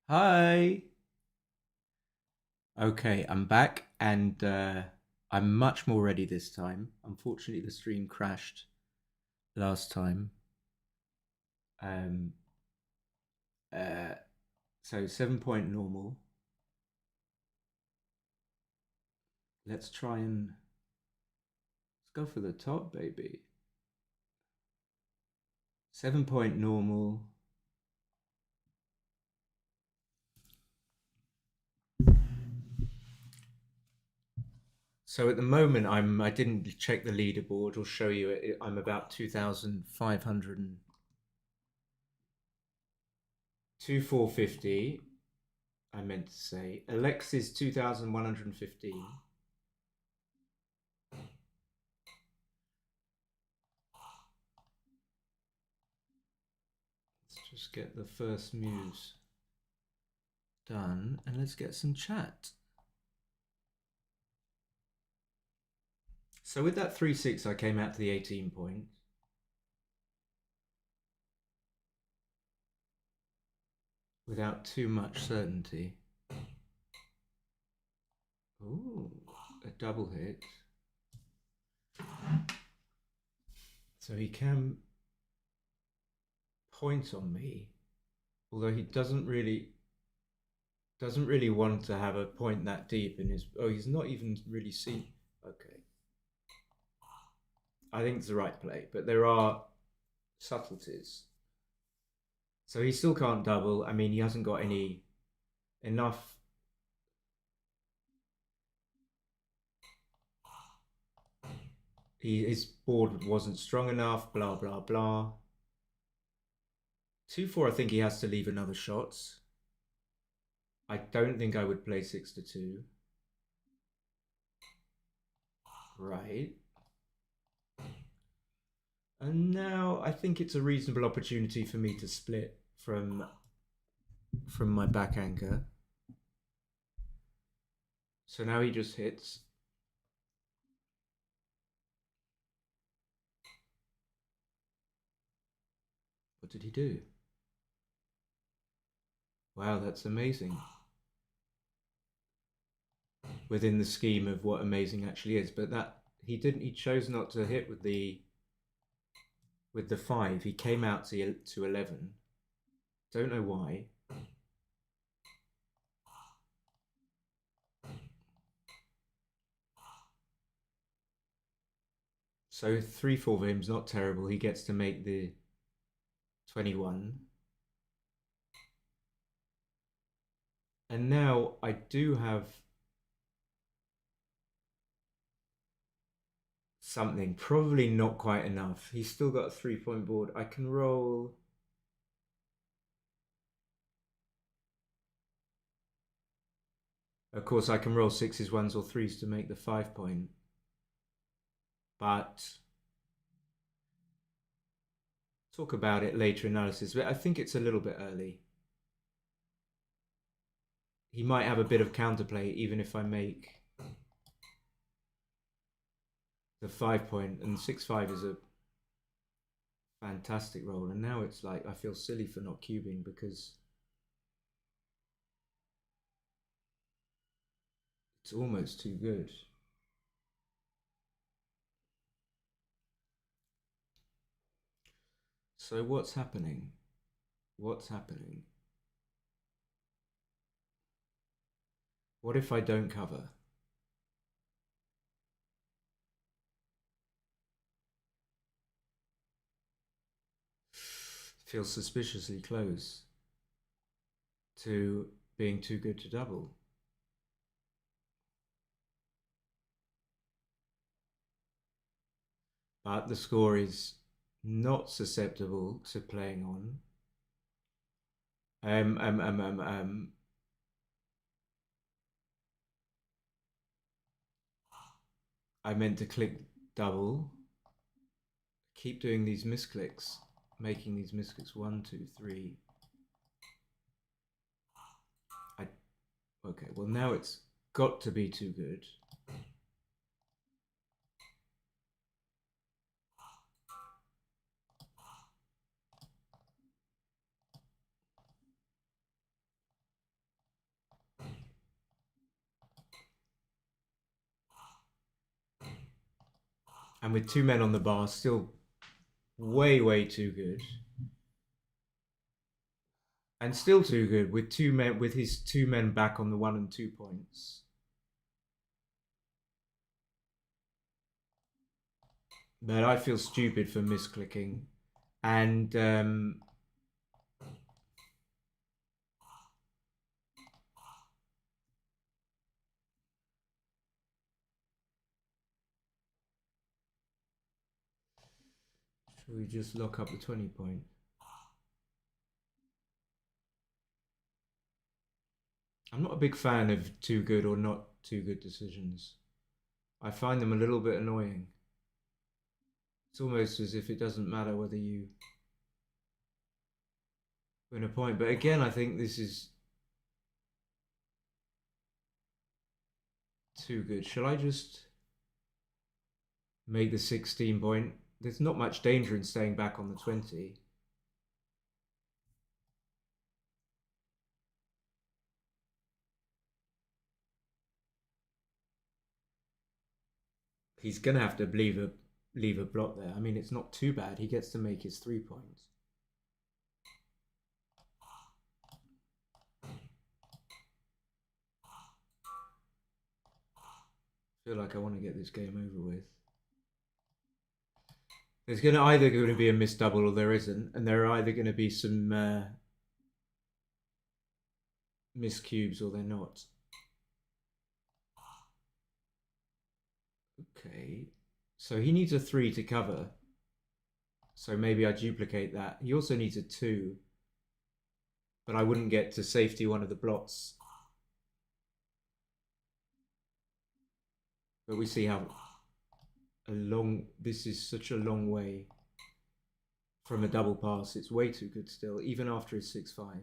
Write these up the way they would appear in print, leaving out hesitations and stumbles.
Hi. Okay, I'm back and I'm much more ready this time. Unfortunately, the stream crashed last time. Um, uh, so 7 point normal. Let's try and let's go for the top, baby. 7 point normal. So at the moment, I didn't check the leaderboard or show you it. I'm about 2,500 and 2,450. I meant to say Alexis 2,115. Let's just get the first moves done and let's get some chat. So with that 3-6, I came out to the 18 point. Without too much certainty. Ooh, a double hit. So he can point on me, although he doesn't really want to have a point that deep in his. Oh, he's not even really seen. Okay, I think it's the right play, but there are subtleties. So he still can't double. I mean, he hasn't got any enough. His board wasn't strong enough. Blah blah blah. 2-4. I think he has to leave another shot. I don't think I would play 6-2. Right. And now I think it's a reasonable opportunity for me to split from my back anchor. So now he just hits. What did he do? Wow, that's amazing. Within the scheme of what amazing actually is, but that he didn't. He chose not to hit with the 5. He came out to 11. Don't know why. So 3-4 for him is not terrible. He gets to make the 21. And now I do have something, probably not quite enough. He's still got a 3 point board. I can roll. Of course, I can roll 6s, 1s, or 3s to make the 5 point. But talk about it later analysis. But I think it's a little bit early. He might have a bit of counterplay even if I make the 5 point, and 6-5 is a fantastic roll. And now it's like I feel silly for not cubing because it's almost too good. So what's happening? What's happening? What if I don't cover? Feels suspiciously close to being too good to double. But the score is not susceptible to playing on. Um, um, um, um, um. I meant to click double. Keep doing these misclicks, making these misclicks. 1, 2, 3. Okay, well now it's got to be too good. And with 2 men on the bar, still way too good. And still too good with 2 men, with his 2 men back on the 1 and 2 points. But I feel stupid for misclicking. And should we just lock up the 20 point? I'm not a big fan of too good or not too good decisions. I find them a little bit annoying. It's almost as if it doesn't matter whether you win a point. But again, I think this is too good. Shall I just make the 16 point? There's not much danger in staying back on the 20. He's gonna have to leave a block there. I mean, it's not too bad. He gets to make his 3 points. I feel like I want to get this game over with. There's either going to be a missed double or there isn't, and there are either going to be some missed cubes or they're not. Okay, so he needs a 3 to cover. So maybe I duplicate that. He also needs a 2, but I wouldn't get to safety one of the blots. But we see how this is such a long way from a double pass. It's way too good still, even after his 6-5.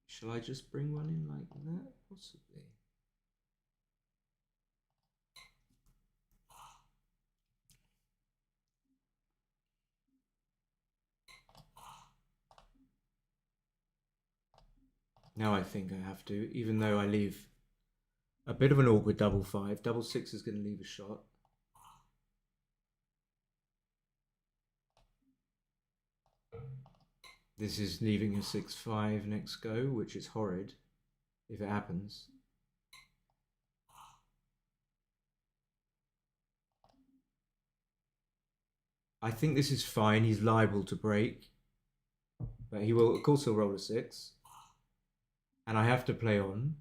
Shall I just bring one in like that? Possibly. Now I think I have to, even though I leave a bit of an awkward double 5. Double 6 is going to leave a shot. This is leaving a 6-5 next go, which is horrid if it happens. I think this is fine. He's liable to break, but he will, of course, he'll roll a 6. And I have to play on.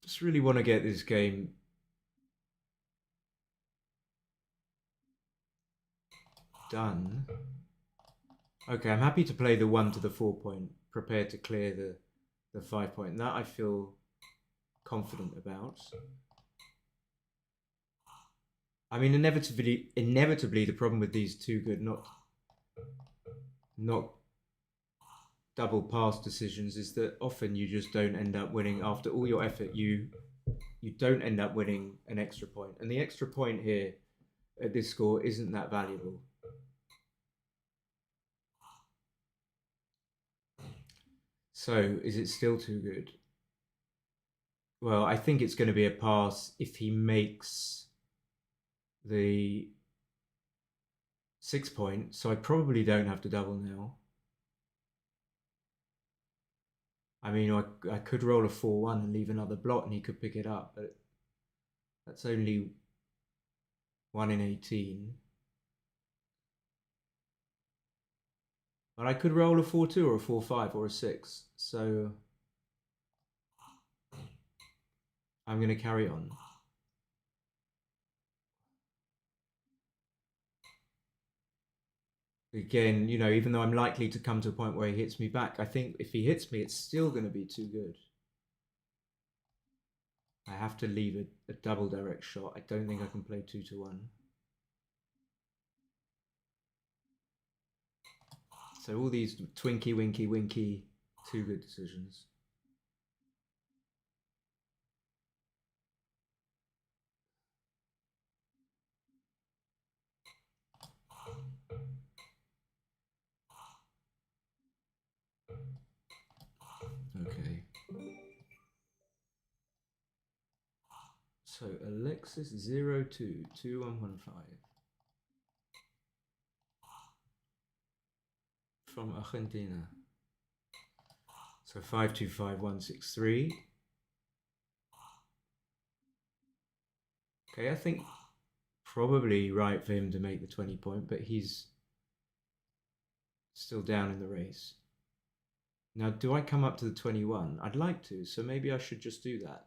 Just really want to get this game done. Okay, I'm happy to play the 1 to the 4 point, prepared to clear the 5 point. And that I feel confident about. I mean, inevitably, the problem with these too good, not double pass decisions, is that often you just don't end up winning. After all your effort, you don't end up winning an extra point, and the extra point here at this score isn't that valuable. So, is it still too good? Well, I think it's going to be a pass if he makes the 6 point, so I probably don't have to double now. I mean, I could roll a 4-1 and leave another blot and he could pick it up, but that's only 1 in 18. But I could roll a 4-2 or a 4-5 or a 6, so I'm going to carry on. Again, you know, even though I'm likely to come to a point where he hits me back, I think if he hits me, it's still going to be too good. I have to leave a double direct shot. I don't think I can play 2-1. So all these twinky, winky, winky, too good decisions. So Alexis 022115 from Argentina. So 525163. Okay, I think probably right for him to make the 20 point, but he's still down in the race. Now, do I come up to the 21? I'd like to, so maybe I should just do that.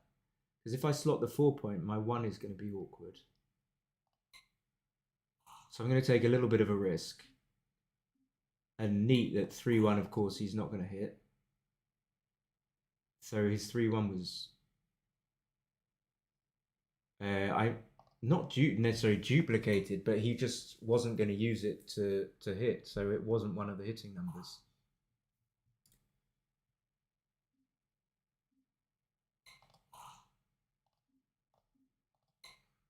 Because if I slot the 4 point, my 1 is going to be awkward. So I'm going to take a little bit of a risk. And neat that 3-1, of course, he's not going to hit. So his 3-1 was... not necessarily duplicated, but he just wasn't going to use it to hit. So it wasn't one of the hitting numbers.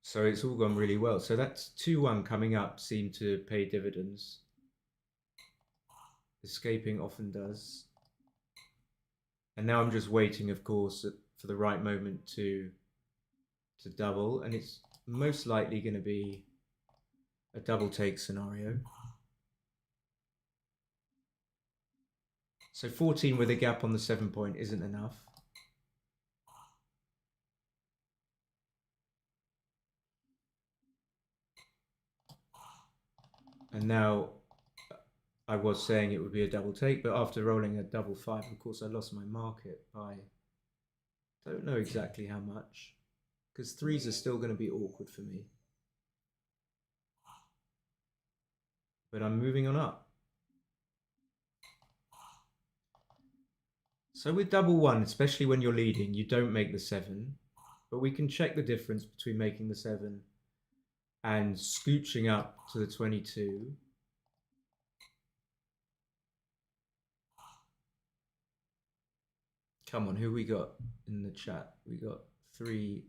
So it's all gone really well. So that's 2-1 coming up seemed to pay dividends. Escaping often does. And now I'm just waiting, of course, for the right moment to double. And it's most likely going to be a double take scenario. So 14 with a gap on the 7 point isn't enough. And now I was saying it would be a double take, but after rolling a double 5, of course, I lost my market by, don't know exactly how much, because 3s are still going to be awkward for me. But I'm moving on up. So with double 1, especially when you're leading, you don't make the 7, but we can check the difference between making the 7 and scooching up to the 22. Come on, who we got in the chat? We got 3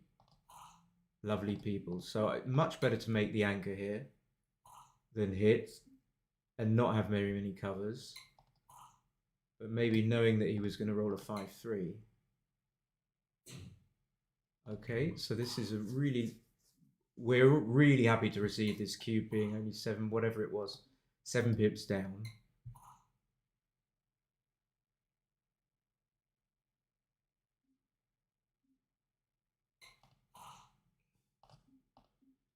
lovely people. So much better to make the anchor here than hit and not have very many covers. But maybe knowing that he was going to roll a 5-3. Okay, so this is a really... We're really happy to receive this cube being only 7, whatever it was, 7 pips down.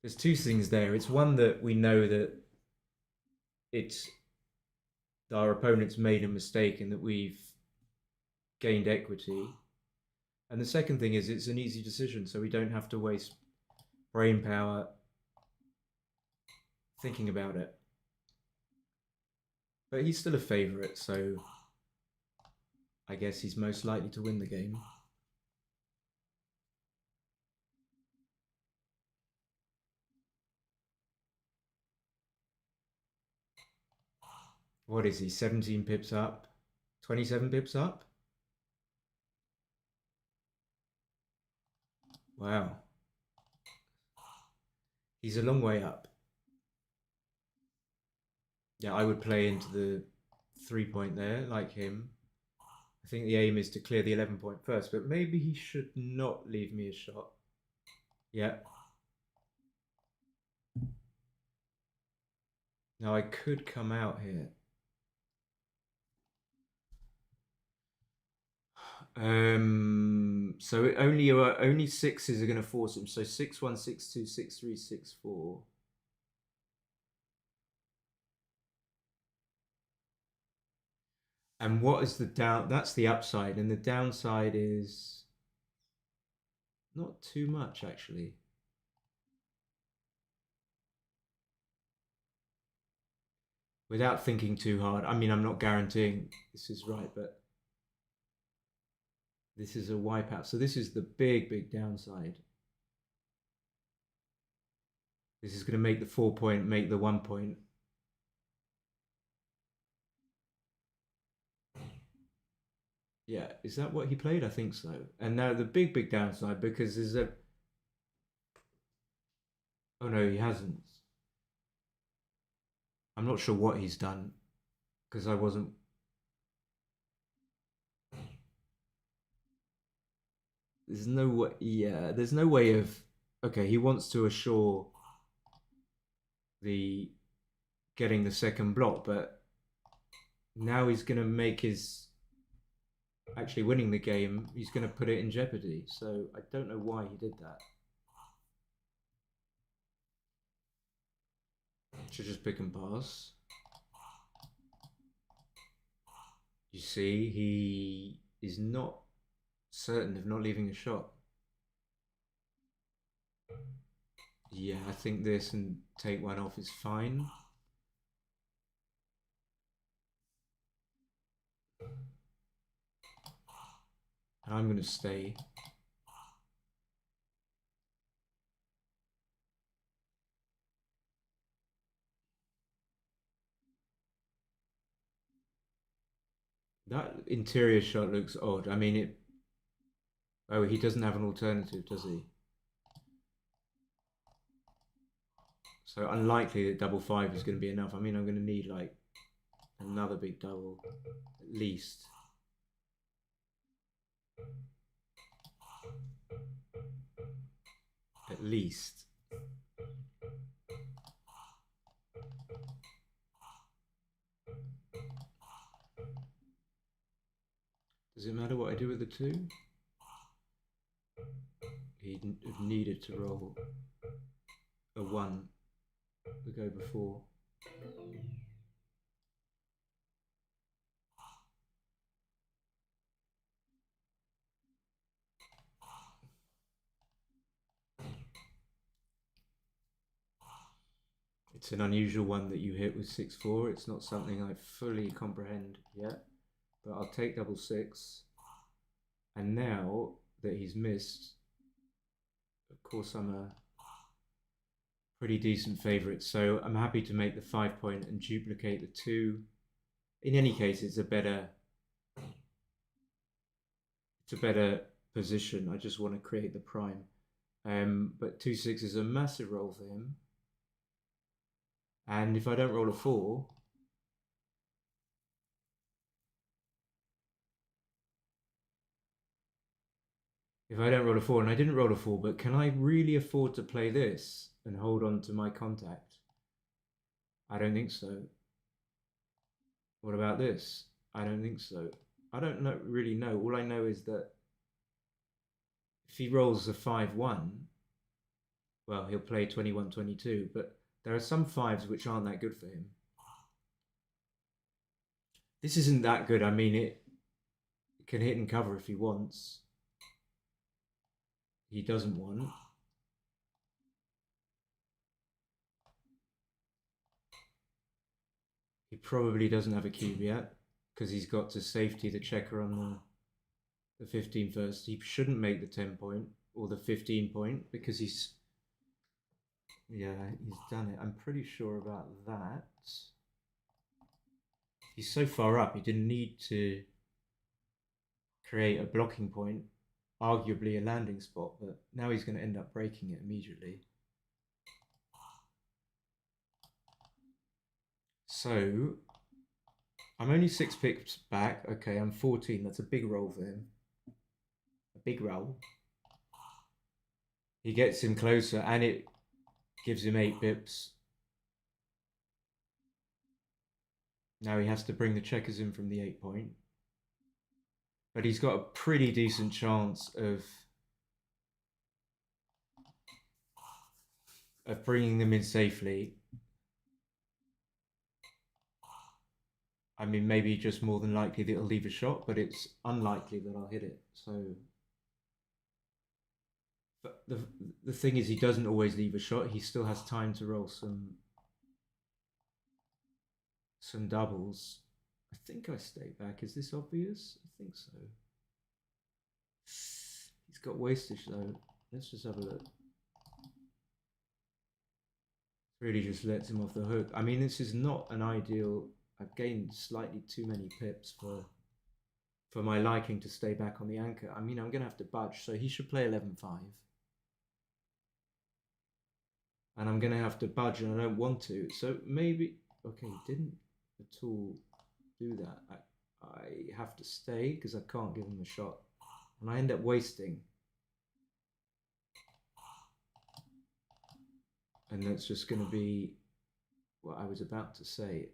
There's 2 things there. It's one that we know that our opponent's made a mistake and that we've gained equity. And the second thing is it's an easy decision, so we don't have to waste brain power thinking about it. But he's still a favourite, so I guess he's most likely to win the game. What is he, 17 pips up? 27 pips up? Wow. He's a long way up. Yeah, I would play into the 3 point there, like him. I think the aim is to clear the 11 point first, but maybe he should not leave me a shot. Yeah. Now I could come out here. So only 6s are going to force him. So 6-1, 6-2, 6-3, 6-4. And what is the down? That's the upside, and the downside is not too much actually. Without thinking too hard. I mean, I'm not guaranteeing this is right, but this is a wipeout. So this is the big downside. This is going to make the 4 point, make the 1 point. Yeah, is that what he played? I think so. And now the big downside, because there's a... Oh no, he hasn't. I'm not sure what he's done, because I wasn't... There's no way... Yeah, there's no way of okay, he wants to assure the getting the second block, but now he's going to make his actually winning the game. He's going to put it in jeopardy. So I don't know why he did that. Should just pick and pass. You see, he is not certain of not leaving a shot. Yeah, I think this and take one off is fine. And I'm going to stay. That interior shot looks odd. I mean, it. Oh, he doesn't have an alternative, does he? So unlikely that double five is going to be enough. I mean, I'm going to need like another big double, at least. At least. Does it matter what I do with the two? He needed to roll a one the go before. It's an unusual one that you hit with 6-4. It's not something I fully comprehend yet, but I'll take double six. And now that he's missed, of course I'm a pretty decent favourite, so I'm happy to make the 5 point and duplicate the 2. In any case, it's a better position. I just want to create the prime. But 2-6 is a massive roll for him. And if I don't roll a 4, and I didn't roll a 4, but can I really afford to play this and hold on to my contact? I don't think so. What about this? I don't think so. I don't really know. All I know is that if he rolls a 5-1, well, he'll play 21-22, but there are some 5s which aren't that good for him. This isn't that good. I mean, it can hit and cover if he wants. He doesn't want. He probably doesn't have a cube yet because he's got to safety the checker on the 15 first. He shouldn't make the 10 point or the 15 point because he's done it. I'm pretty sure about that. He's so far up, he didn't need to create a blocking point, arguably a landing spot, but now he's going to end up breaking it immediately. So I'm only 6 picks back. Okay, I'm 14. That's a big roll for him. A big roll. He gets him closer and it gives him 8 pips. Now he has to bring the checkers in from the 8 point. But he's got a pretty decent chance of bringing them in safely. I mean, maybe just more than likely that it'll leave a shot, but it's unlikely that I'll hit it. So, but the thing is, he doesn't always leave a shot. He still has time to roll some doubles. I think I stay back. Is this obvious? I think so. He's got wastage though. Let's just have a look. Really just lets him off the hook. I mean, this is not an ideal. I've gained slightly too many pips for my liking to stay back on the anchor. I mean, I'm going to have to budge, so he should play 11-5. And I'm going to have to budge, and I don't want to. So maybe, okay, he didn't at all do that. I have to stay because I can't give him a shot. And I end up wasting. And that's just going to be what I was about to say.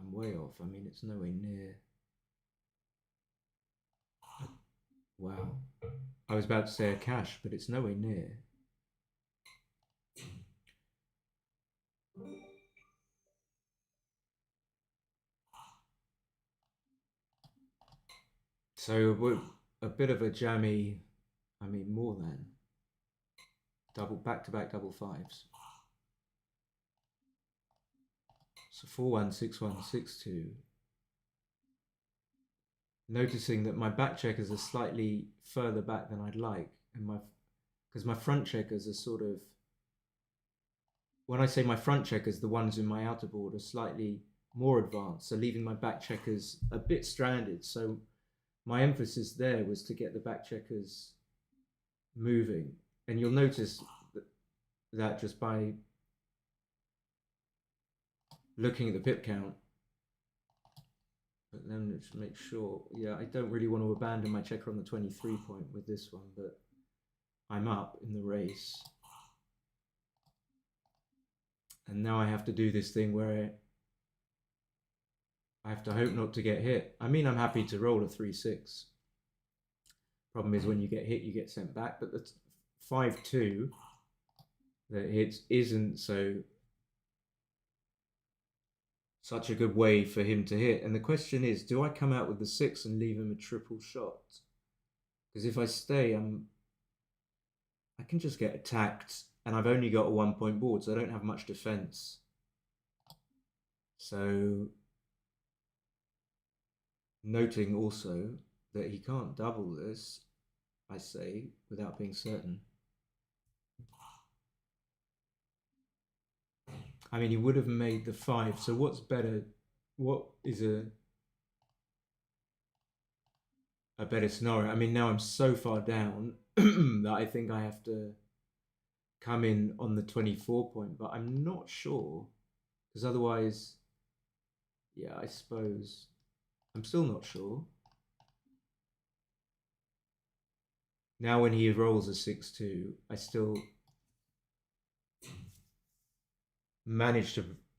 I'm way off. I mean, it's nowhere near. Wow. I was about to say a cash, but it's nowhere near. So a bit of a jammy, I mean, more than double back-to-back double fives. So 4-1, 6-1, 6-2. Noticing that my back checkers are slightly further back than I'd like, and because my front checkers are sort of, when I say my front checkers, the ones in my outer board are slightly more advanced, so leaving my back checkers a bit stranded. So my emphasis there was to get the back checkers moving, and you'll notice that just by looking at the pip count. But then let's make sure, yeah, I don't really want to abandon my checker on the 23 point with this one, but I'm up in the race. And now I have to do this thing where I have to hope not to get hit. I mean, I'm happy to roll a 3-6. Problem is when you get hit, you get sent back, but the 5-2 that hits isn't such a good way for him to hit. And the question is, do I come out with the 6 and leave him a triple shot? Because if I stay, I can just get attacked, and I've only got a 1-point board, so I don't have much defense. So, noting also that he can't double this, I say, without being certain. I mean, he would have made the 5, so what's better? What is a better scenario? I mean, now I'm so far down that I think I have to come in on the 24 point, but I'm not sure, because otherwise, yeah, I suppose I'm still not sure. Now when he rolls a 6-2, I still manage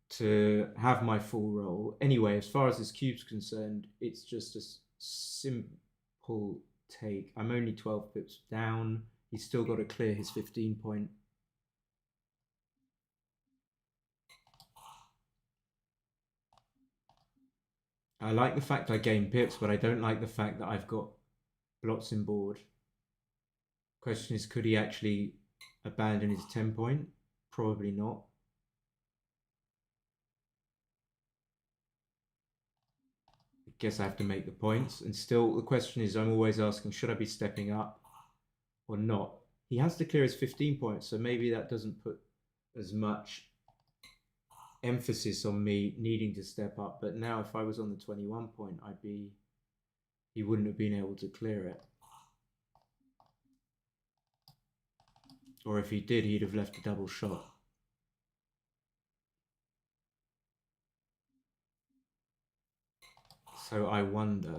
to have my full roll. Anyway, as far as this cube's concerned, it's just a simple take. I'm only 12 pips down. He's still got to clear his 15 point. I like the fact I gain pips, but I don't like the fact that I've got blots in board. Question is, could he actually abandon his 10 point? Probably not. I guess I have to make the points. And still, the question is, I'm always asking, should I be stepping up or not? He has to clear his 15 points, so maybe that doesn't put as much emphasis on me needing to step up. But now if I was on the 21 point, he wouldn't have been able to clear it. Or if he did, he'd have left a double shot. So I wonder,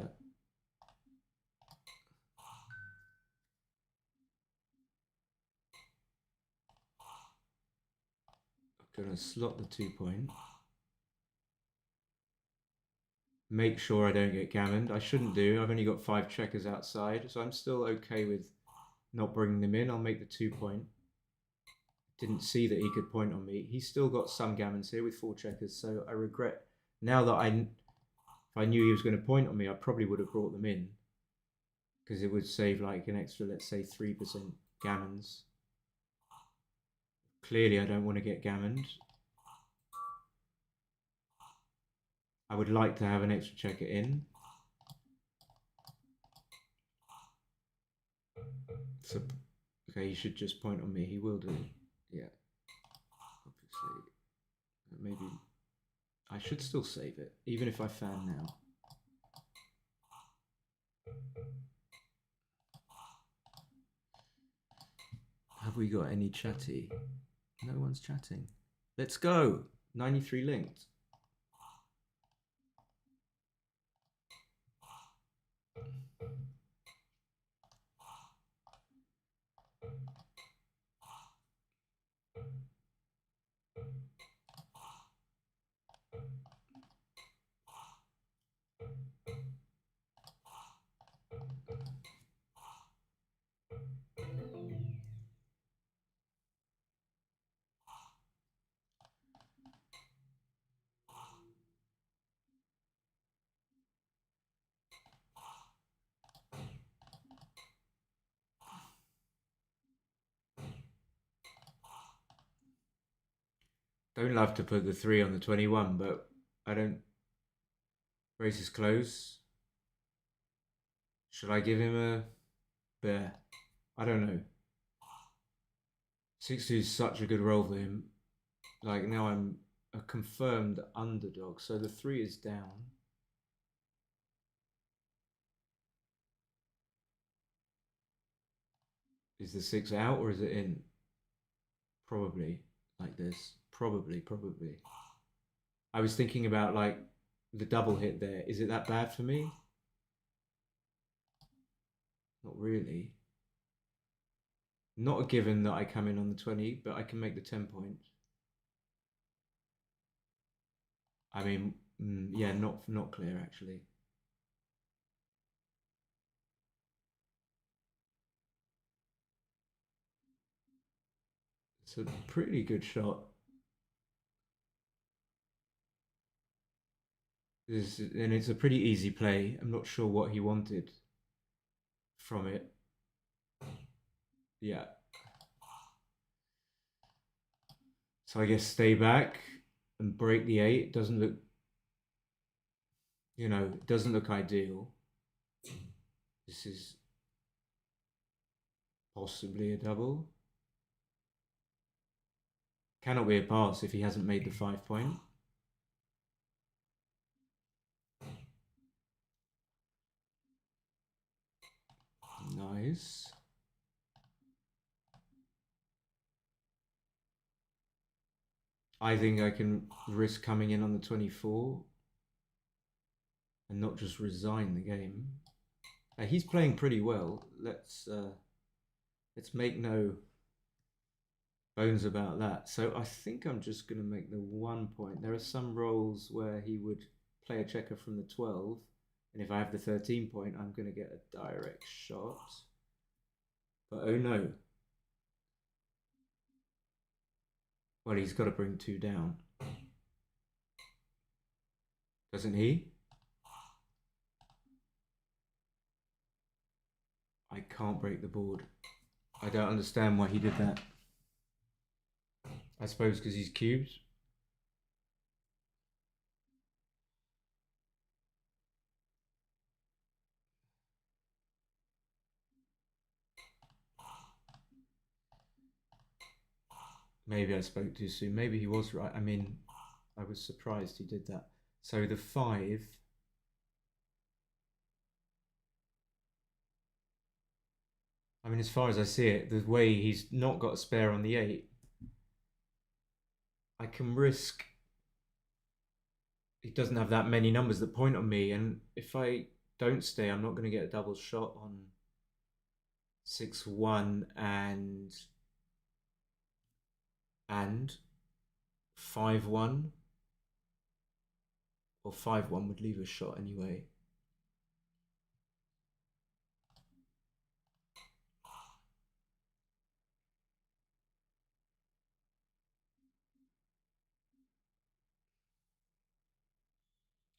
I'm going to slot the 2 point. Make sure I don't get gammoned. I shouldn't do. I've only got 5 checkers outside, so I'm still okay with not bringing them in. I'll make the 2 point. Didn't see that he could point on me. He's still got some gammons here with 4 checkers, so I regret. Now that if I knew he was going to point on me, I probably would have brought them in, because it would save like an extra, let's say, 3% gammons. Clearly, I don't want to get gammoned. I would like to have an extra checker in. So, okay, he should just point on me. He will do. Yeah. Obviously. Maybe I should still save it, even if I fan now. Have we got any chatty? No one's chatting. Let's go. 93 linked. Don't love to put the 3 on the 21, but I don't. Race is close. Should I give him a bear? I don't know. 6-2 is such a good roll for him. Like, now I'm a confirmed underdog, so the 3 is down. Is the 6 out or is it in? Probably like this. Probably. I was thinking about like the double hit there. Is it that bad for me? Not really. Not a given that I come in on the 20, but I can make the 10 point. I mean, yeah, not clear actually. It's a pretty good shot. And it's a pretty easy play. I'm not sure what he wanted from it. Yeah. So I guess stay back and break the 8. Doesn't look, it doesn't look ideal. This is possibly a double. Cannot be a pass if he hasn't made the 5 point. Nice. I think I can risk coming in on the 24 and not just resign the game. He's playing pretty well. Let's make no bones about that. So I think I'm just going to make the 1 point. There are some rolls where he would play a checker from the 12, and if I have the 13 point, I'm going to get a direct shot. But oh no. Well, he's got to bring 2 down. Doesn't he? I can't break the board. I don't understand why he did that. I suppose because he's cubed. Maybe I spoke too soon. Maybe he was right. I mean, I was surprised he did that. So the 5. I mean, as far as I see it, the way he's not got a spare on the 8, I can risk. He doesn't have that many numbers that point on me, and if I don't stay, I'm not going to get a double shot on 6-1 and 5-1, or 5-1 would leave a shot anyway.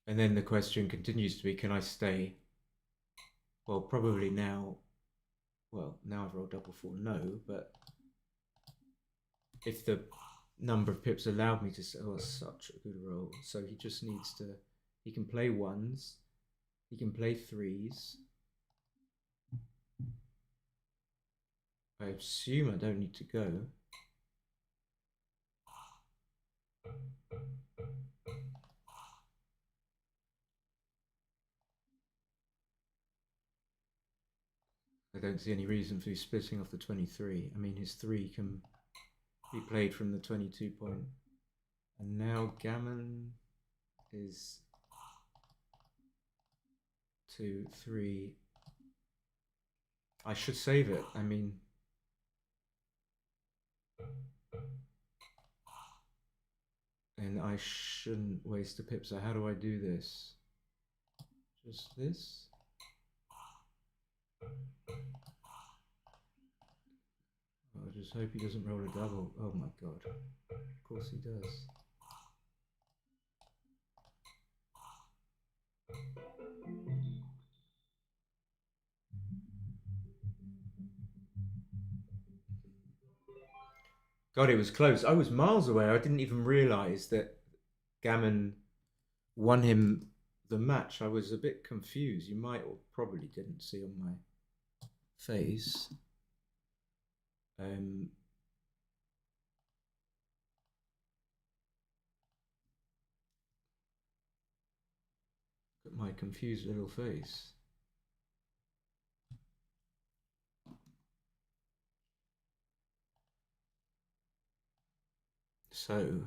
And then the question continues to be, can I stay? Well, probably now. Well, now I've rolled double 4, no, but if the number of pips allowed me to say, oh, such a good roll. So he just needs to, he can play 1s, he can play 3s. I assume I don't need to go. I don't see any reason for you splitting off the 23. I mean, his 3 can be played from the 22 point. And now Gammon is 2, 3. I should save it. I mean, and I shouldn't waste a pip. So how do I do this? Just this? I just hope he doesn't roll a double. Oh my god. Of course he does. God, it was close. I was miles away. I didn't even realize that Gammon won him the match. I was a bit confused. You might or probably didn't see on my face. Um, my confused little face. So,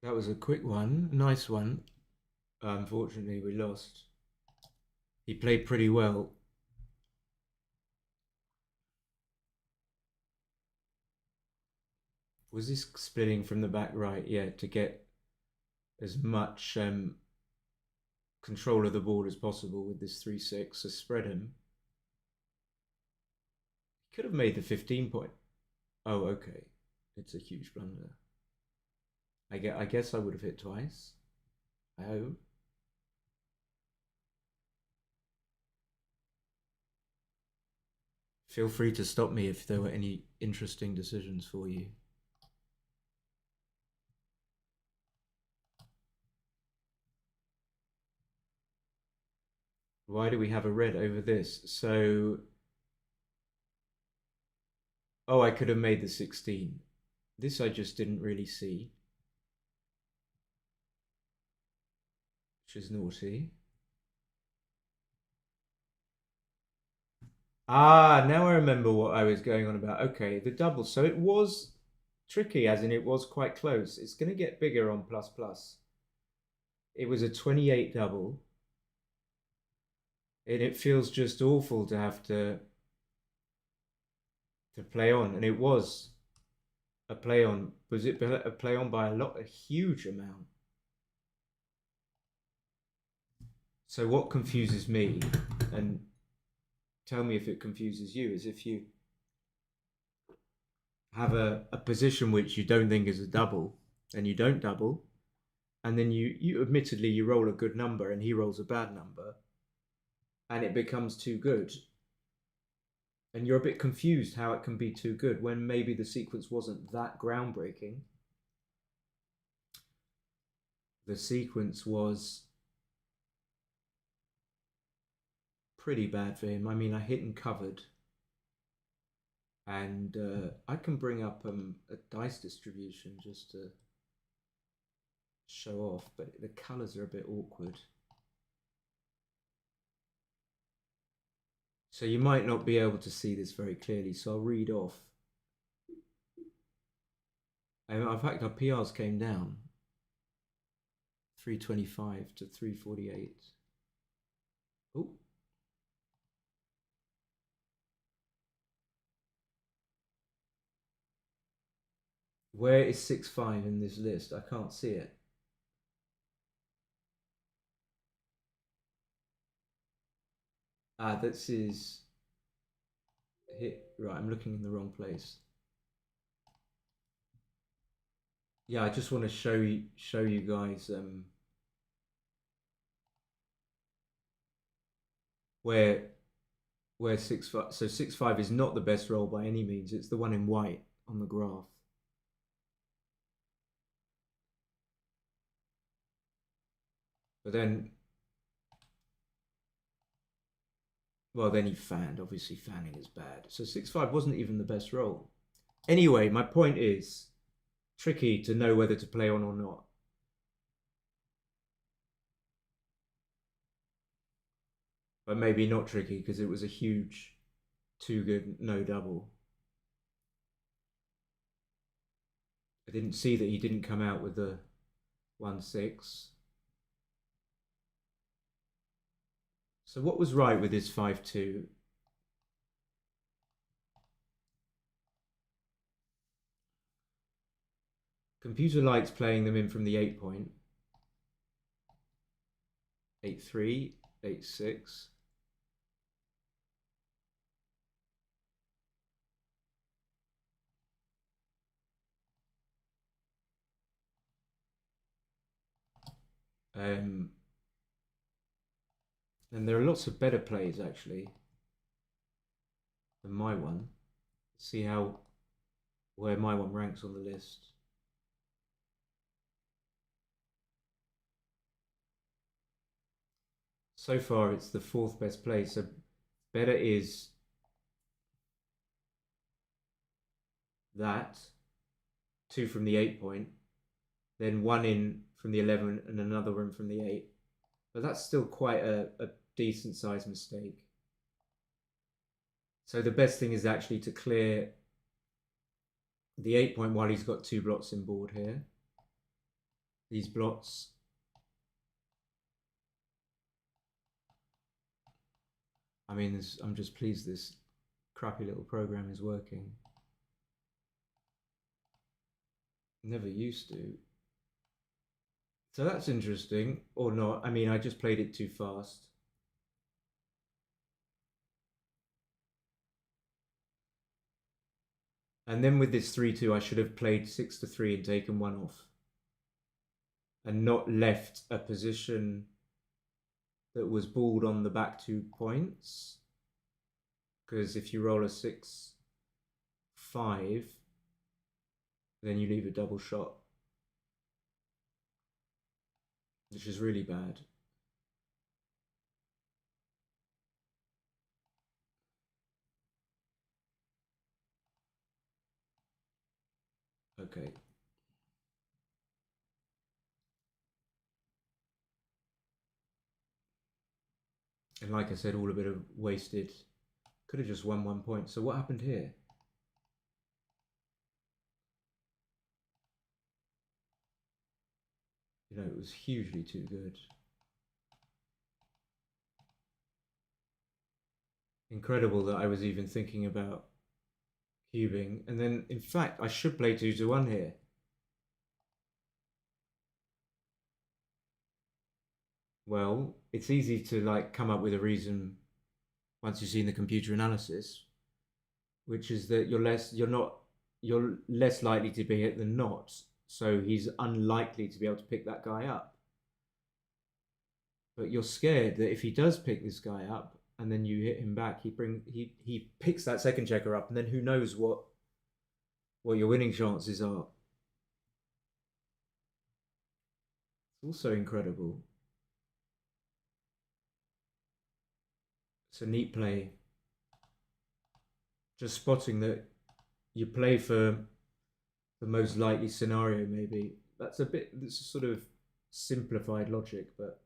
that was a quick one. Nice one. Unfortunately, we lost. He played pretty well. Was this splitting from the back right? Yeah, to get as much control of the ball as possible with this 3-6 to spread him. He could have made the 15 point. Oh, okay. It's a huge blunder. I guess I would have hit twice. I hope. Feel free to stop me if there were any interesting decisions for you. Why do we have a red over this? So, oh, I could have made the 16. This I just didn't really see, which is naughty. Ah, now I remember what I was going on about. Okay, the double. So it was tricky, as in it was quite close. It's going to get bigger on plus plus. It was a 28 double. And it feels just awful to have to play on. And it was a play on. Was it a play on by a huge amount? So what confuses me, and tell me if it confuses you, is if you have a position which you don't think is a double, and you don't double, and then you admittedly you roll a good number and he rolls a bad number, and it becomes too good, and you're a bit confused how it can be too good when maybe the sequence wasn't that groundbreaking. The sequence was pretty bad for him. I mean, I hit and covered, and I can bring up a dice distribution just to show off, but the colors are a bit awkward. So you might not be able to see this very clearly, so I'll read off. In fact, our PRs came down 325 to 348. Oh. Where is 6-5 in this list? I can't see it. Ah, this is hit. Right, I'm looking in the wrong place. Yeah, I just want to show you guys where 6-5. So 6-5 is not the best roll by any means. It's the one in white on the graph. But then, well, then he fanned. Obviously, fanning is bad. So 6-5 wasn't even the best roll. Anyway, my point is tricky to know whether to play on or not. But maybe not tricky because it was a huge too good no double. I didn't see that he didn't come out with the 1-6. So what was right with his 5-2? Computer likes playing them in from the 8 point. 8-3, 8-6. And there are lots of better plays actually than my one. See how where my one ranks on the list. So far, it's the fourth best play. So better is that two from the 8 point, then one in from the 11 and another one from the 8. But that's still quite a decent sized mistake. So the best thing is actually to clear the 8 point while he's got two blots in board here. These blots. I mean, I'm just pleased this crappy little program is working. Never used to. So that's interesting, or not. I mean, I just played it too fast. And then with this 3-2, I should have played 6-3 and taken one off. And not left a position that was balled on the back 2 points. Because if you roll a 6-5, then you leave a double shot, which is really bad. Okay. And like I said, all a bit of wasted. Could have just won 1 point. So what happened here? You know, it was hugely too good. Incredible that I was even thinking about cubing. And then, in fact, I should play 2-1 here. Well, it's easy to like come up with a reason once you've seen the computer analysis, which is that you're less likely to be hit than not. So he's unlikely to be able to pick that guy up. But you're scared that if he does pick this guy up and then you hit him back, he picks that second checker up, and then who knows what your winning chances are. It's also incredible. It's a neat play. Just spotting that you play for the most likely scenario, maybe. That's a sort of simplified logic, but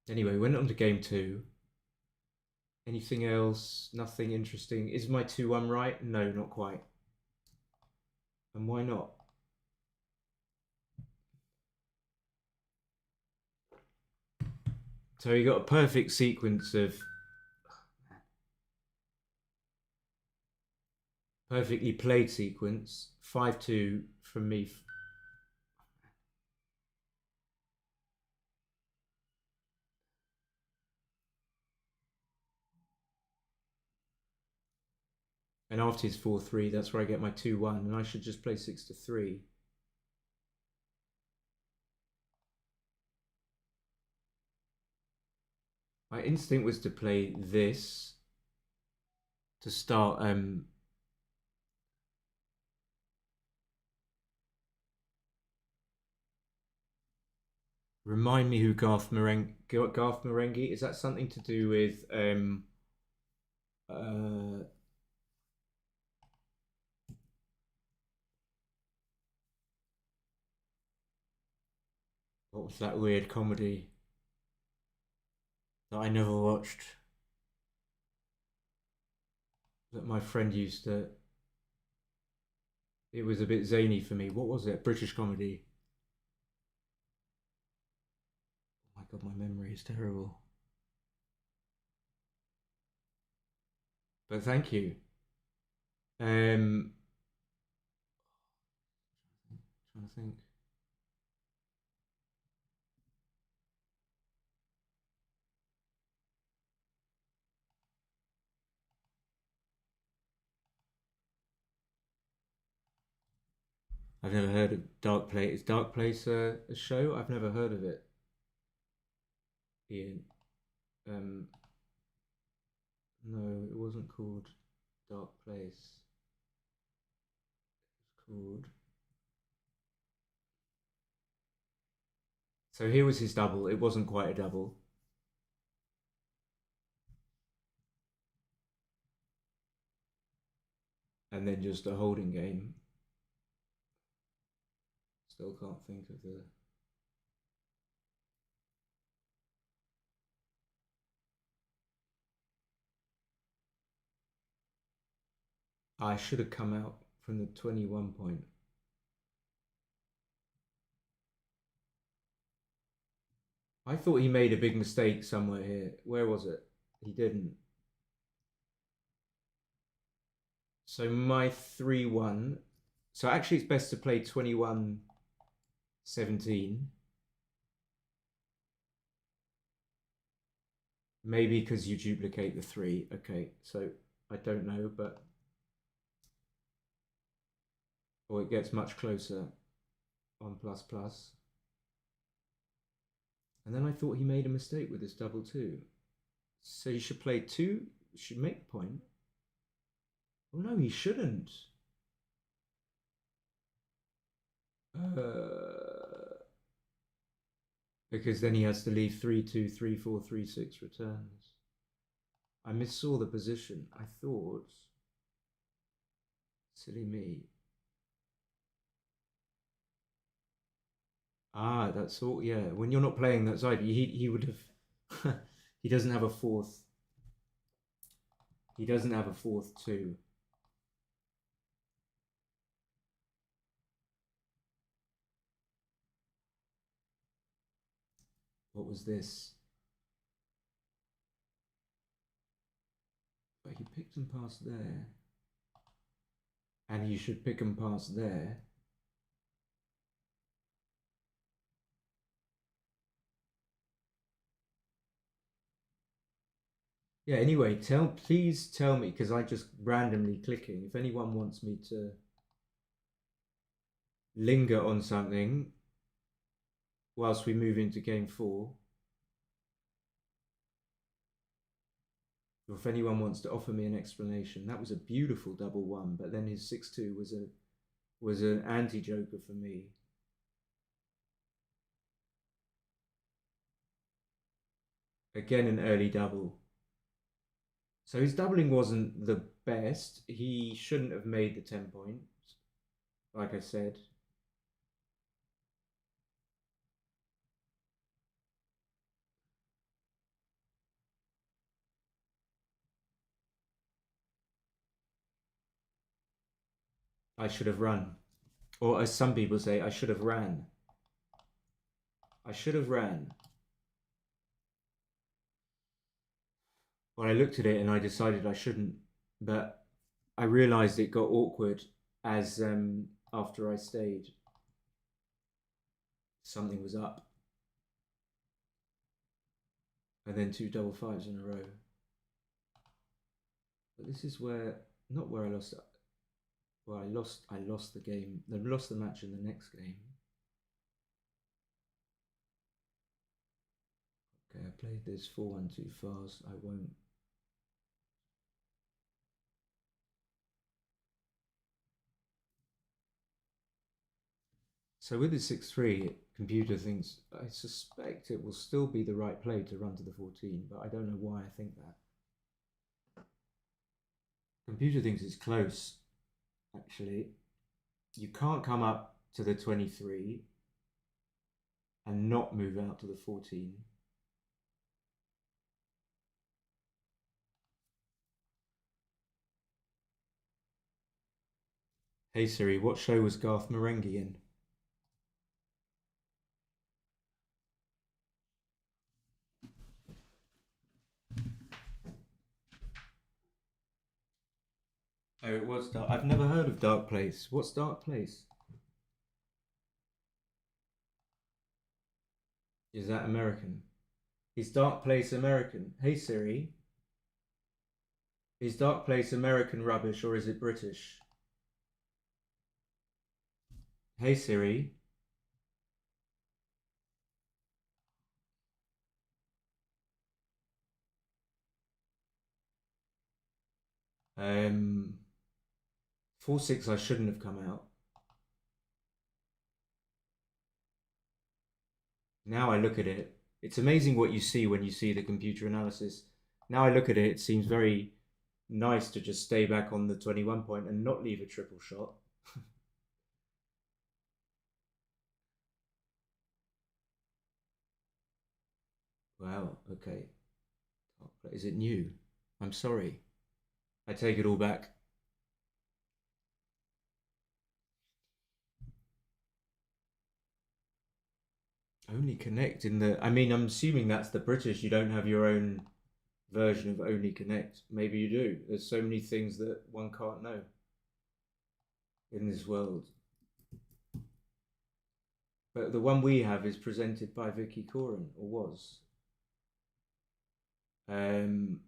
anyway, we went on to game 2. Anything else? Nothing interesting. Is my 2-1 right? No, not quite. And why not? So you got a perfect sequence of perfectly played sequence. 5-2 from me. And after his 4-3, that's where I get my 2-1, and I should just play 6-3. My instinct was to play this to start remind me who Garth Marenghi is. That something to do with what was that weird comedy that I never watched that my friend used to. It was a bit zany for me. What was it? British comedy. Oh my god, my memory is terrible. But thank you. Trying to think. I've never heard of Dark Place. Is Dark Place a show? I've never heard of it. Ian. Um, no, it wasn't called Dark Place. It's called. So here was his double. It wasn't quite a double. And then just a holding game. Still can't think of the. I should have come out from the 21 point. I thought he made a big mistake somewhere here. Where was it? He didn't. So my 3-1. So actually it's best to play 21-17. Maybe because you duplicate the 3. Okay, so I don't know, but... Or it gets much closer on ++. And then I thought he made a mistake with this double 2. So you should play 2. You should make the point. Oh no, he shouldn't. Because then he has to leave 3-2, 3-4, 3-6 returns. I missaw the position. I thought... Silly me. Ah, that's all. Yeah, when you're not playing that side, he would have. He doesn't have a fourth. He doesn't have a fourth 2. What was this? But he picked and passed there. And he should pick and pass there. Yeah, anyway, please tell me, because I just randomly clicking, if anyone wants me to linger on something whilst we move into game 4. Or if anyone wants to offer me an explanation. That was a beautiful double 1, but then his 6-2 was an anti-joker for me. Again, an early double. So his doubling wasn't the best. He shouldn't have made the 10 points, like I said. I should have run. Or as some people say, I should have ran. I should have ran. Well, I looked at it and I decided I shouldn't, but I realised it got awkward as after I stayed. Something was up. And then 2 double 5s in a row. But this is where, not where I lost. Well, I lost the game. I lost the match in the next game. Okay, I played this 4-1 too fast. I won't. So with the 6-3, computer thinks, I suspect it will still be the right play to run to the 14, but I don't know why I think that. Computer thinks it's close, actually. You can't come up to the 23 and not move out to the 14. Hey Siri, what show was Garth Marenghi in? Oh, it was Dark. I've never heard of Dark Place. What's Dark Place? Is that American? Is Dark Place American? Hey Siri, is Dark Place American rubbish or is it British? Hey Siri. Um, 4-6 I shouldn't have come out. Now I look at it, it's amazing what you see when you see the computer analysis. Now I look at it, it seems very nice to just stay back on the 21 point and not leave a triple shot. Wow, okay. Is it new? I'm sorry. I take it all back. Only Connect in the. I mean, I'm assuming that's the British. You don't have your own version of Only Connect. Maybe you do. There's so many things that one can't know in this world. But the one we have is presented by Vicky Coren, or was. Um,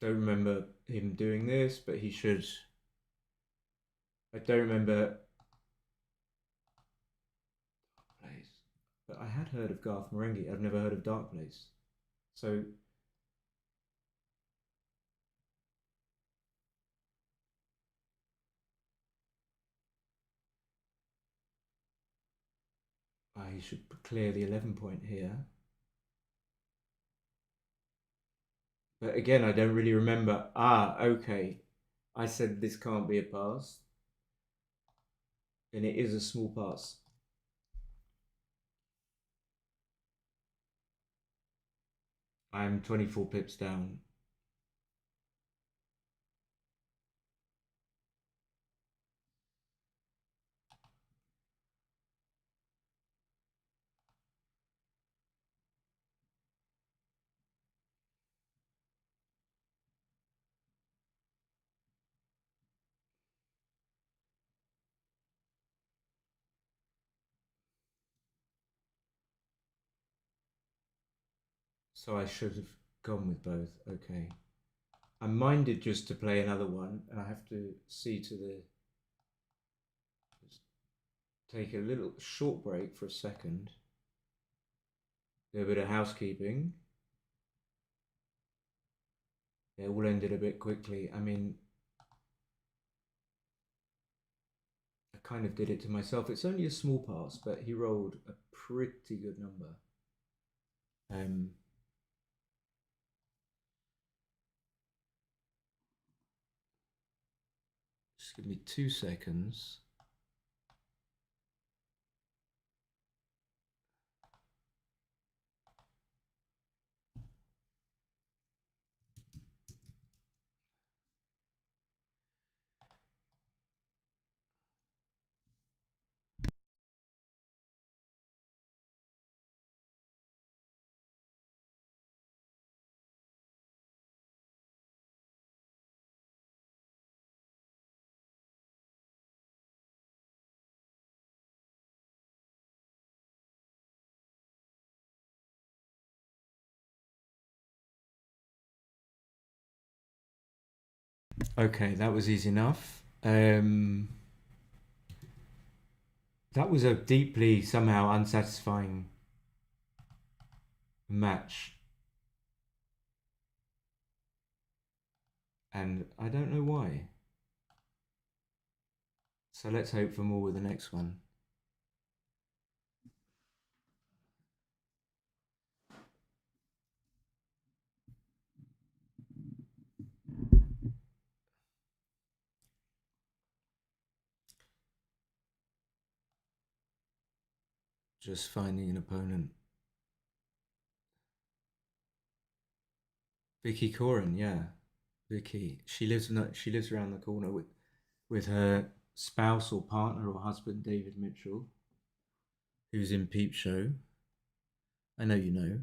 don't remember him doing this, but he should. I don't remember. Place. But I had heard of Garth Marenghi. I've never heard of Dark Place. So I should clear the 11 point here. But again, I don't really remember. Ah, okay. I said this can't be a pass. And it is a small pass. I'm 24 pips down. So I should have gone with both. Okay. I'm minded just to play another one, and I have to see to the. Just take a little short break for a second. Do a bit of housekeeping. It all ended a bit quickly. I mean, I kind of did it to myself. It's only a small pass, but he rolled a pretty good number. Um, just give me 2 seconds. Okay, that was easy enough. That was a deeply somehow unsatisfying match, and I don't know why. So let's hope for more with the next one. Just finding an opponent. Vicky Coren, yeah, Vicky. She lives around the corner with her spouse or partner or husband David Mitchell, who's in Peep Show. I know you know,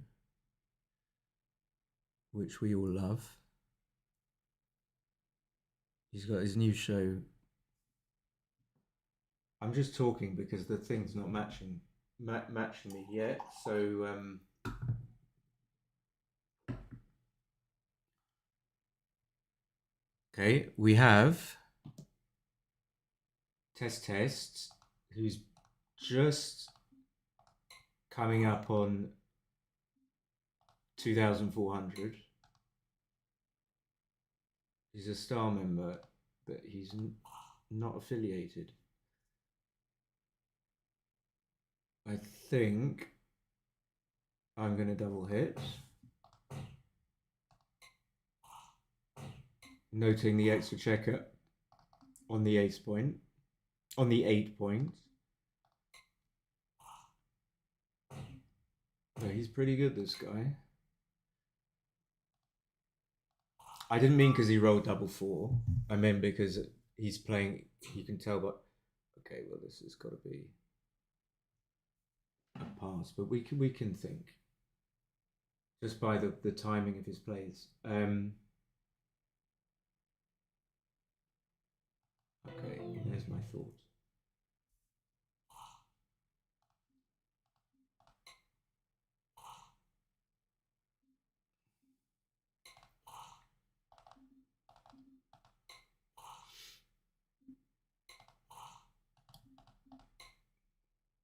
which we all love. He's got his new show. I'm just talking because the thing's not matching me yet. So Okay, we have Test, who's just coming up on 2,400. He's a star member, but he's not affiliated. I think I'm going to double hit. Noting the extra checker on the ace point, on the 8 point. Oh, he's pretty good, this guy. I didn't mean because he rolled double 4. I meant because he's playing, you can tell, but okay, well, this has got to be a pass, but we can think just by the timing of his plays. Okay, there's my thought.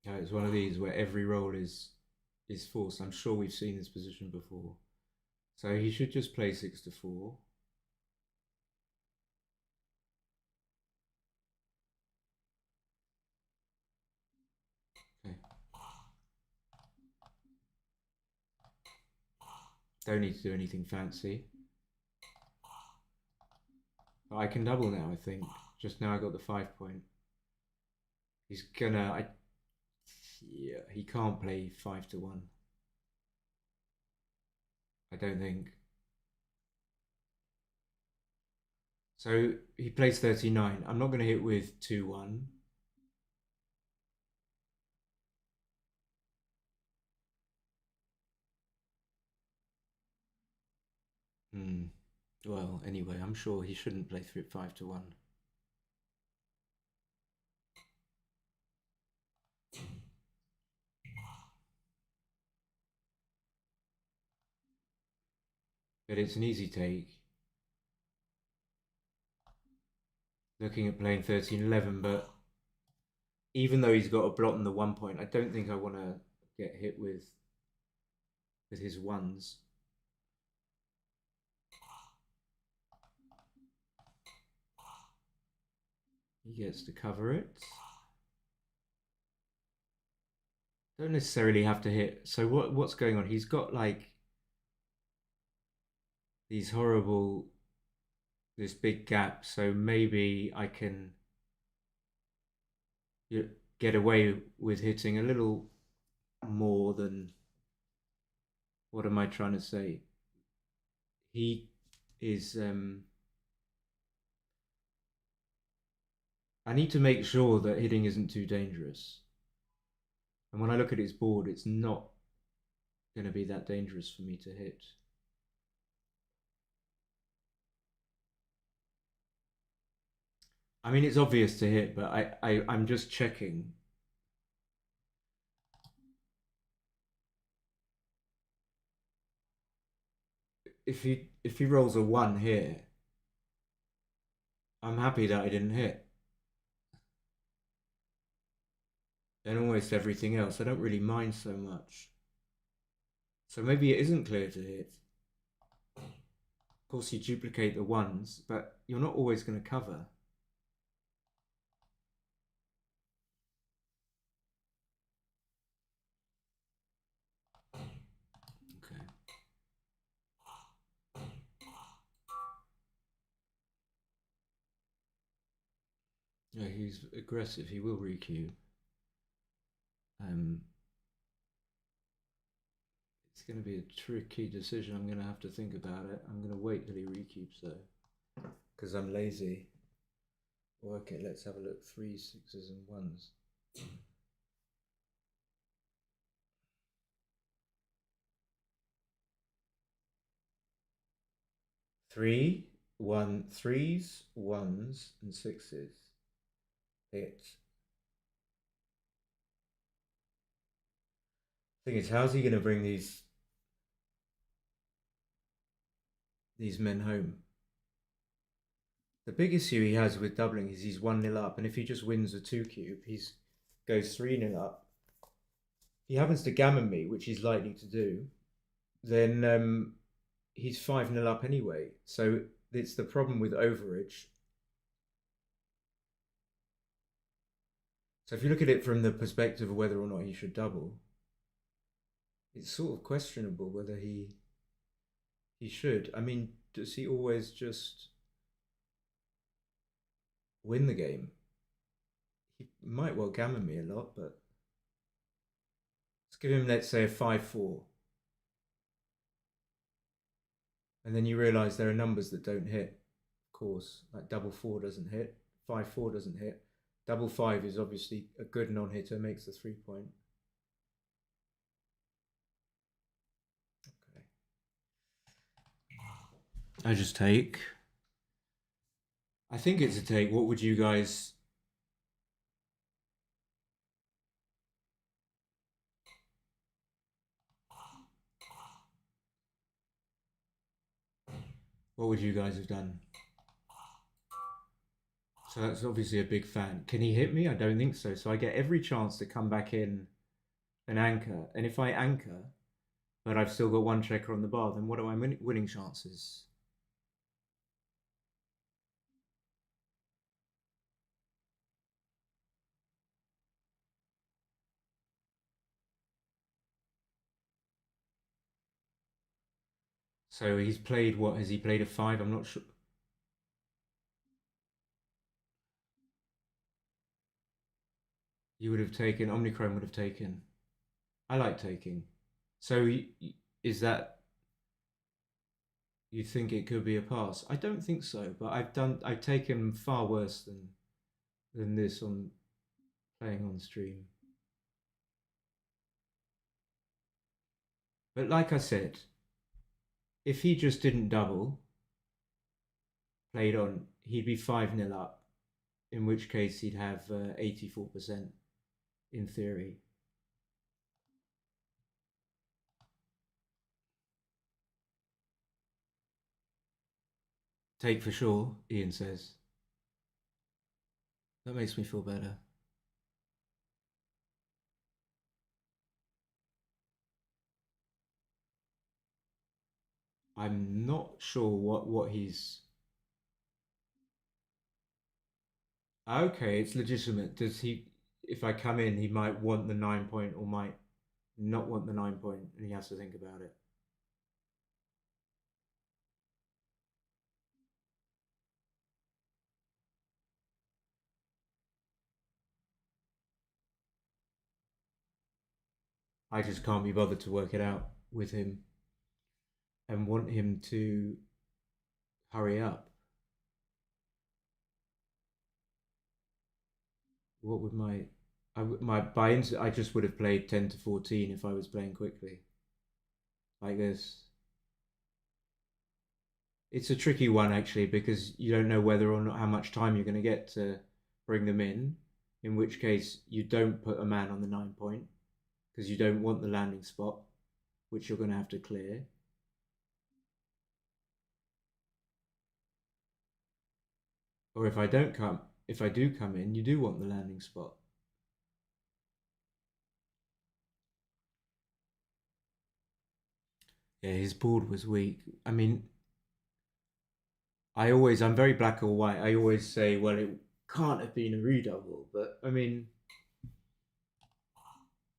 It's one of these where every roll is forced. I'm sure we've seen this position before. So he should just play 6 to 4. Okay. Don't need to do anything fancy. But I can double now, I think. Just now I got the 5 point. He's gonna... yeah, he can't play 5 to 1. I don't think. So he plays 39. I'm not going to hit with 2-1. Well, anyway, I'm sure he shouldn't play 5 to 1. But it's an easy take. Looking at playing 13-11, but even though he's got a blot on the 1 point, I don't think I want to get hit with his ones. He gets to cover it. Don't necessarily have to hit. So what's going on? He's got like these horrible, this big gap. So maybe I can get away with hitting a little more than, what am I trying to say? He is, I need to make sure that hitting isn't too dangerous. And when I look at his board, it's not going to be that dangerous for me to hit. I mean, it's obvious to hit, but I'm just checking. If he rolls a 1 here, I'm happy that I didn't hit. Then almost everything else, I don't really mind so much. So maybe it isn't clear to hit. Of course, you duplicate the 1s, but you're not always going to cover. Okay. Yeah, he's aggressive. He will requeue. It's going to be a tricky decision. I'm going to have to think about it. I'm going to wait till he rekeeps though, because I'm lazy. Well, okay, let's have a look. 3, 6s, and 1s. 3, 1, 3s, 1s, and 6s. Hit. Thing is, how's he going to bring these men home? The big issue he has with doubling is he's 1-0 up, and if he just wins a 2 cube, he's goes 3-0 up. If he happens to gammon me, which he's likely to do, then he's 5-0 up anyway. So it's the problem with overage. So if you look at it from the perspective of whether or not he should double, it's sort of questionable whether he should. I mean, does he always just win the game? He might well gammon me a lot, but let's give him, let's say, a 5-4. And then you realise there are numbers that don't hit, of course. Like double 4 doesn't hit, 5-4 doesn't hit. Double 5 is obviously a good non-hitter, makes the 3-point. Okay. I just take. I think it's a take. What would you guys... What would you guys have done? So that's obviously a big fan. Can he hit me? I don't think so. So I get every chance to come back in and anchor. And if I anchor, but I've still got one checker on the bar, then what are my winning chances? So he's played, what, has he played a 5? I'm not sure. You would have taken, Omnichrome would have taken. I like taking. So is that, you think it could be a pass? I don't think so, but I've taken far worse than this on playing on stream. But like I said, if he just didn't double, played on, he'd be 5-0 up, in which case he'd have 84% in theory. Take for sure, Ian says. That makes me feel better. I'm not sure what he's... Okay, it's legitimate. Does he... If I come in, he might want the 9-point or might not want the 9-point, and he has to think about it. I just can't be bothered to work it out with him and want him to hurry up. What would I just would have played 10 to 14 if I was playing quickly. Like this. It's a tricky one actually because you don't know whether or not how much time you're going to get to bring them in which case you don't put a man on the 9-point because you don't want the landing spot, which you're going to have to clear. Or if I do come in, you do want the landing spot. Yeah, his board was weak. I mean, I'm very black or white. I always say, well, it can't have been a redouble, but I mean,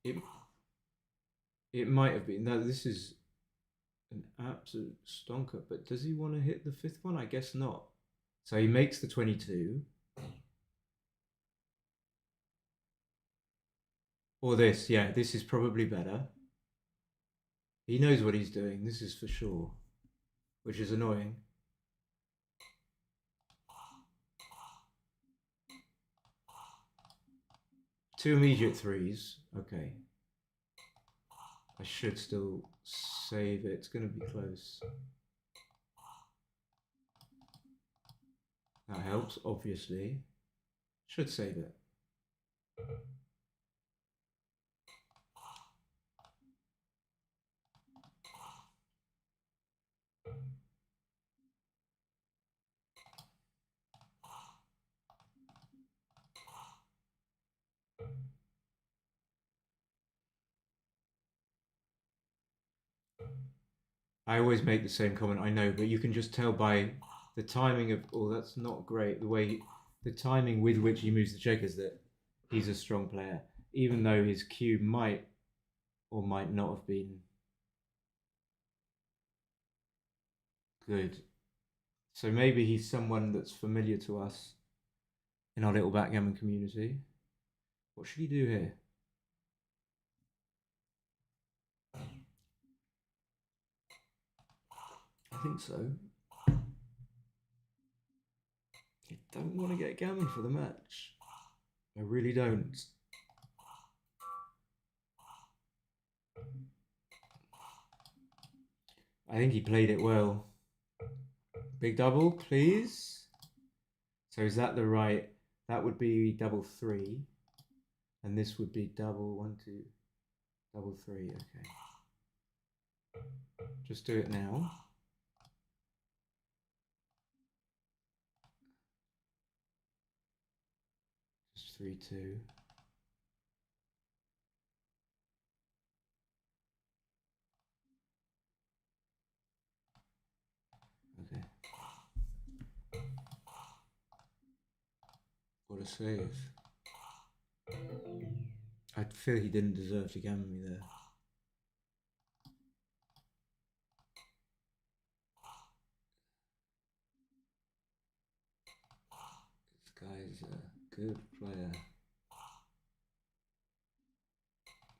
it might have been. No, this is an absolute stonker, but does he want to hit the 5th one? I guess not. So he makes the 22. Or this, yeah, this is probably better. He knows what he's doing, this is for sure, which is annoying. Two immediate 3s, okay. I should still save it, it's going to be close. That helps, obviously. Should save it. I always make the same comment, I know, but you can just tell by the timing of, oh, that's not great. The timing with which he moves the checkers that he's a strong player, even though his cue might or might not have been good. So maybe he's someone that's familiar to us in our little backgammon community. What should he do here? I think so. I don't want to get gammon for the match. I really don't. I think he played it well. Big double, please. So is that the right? That would be double three. And this would be double one, two, double three. Okay. Just do it now. Just 3-2. Okay. What a save. I feel he didn't deserve to gammon me there. This guy's a good player.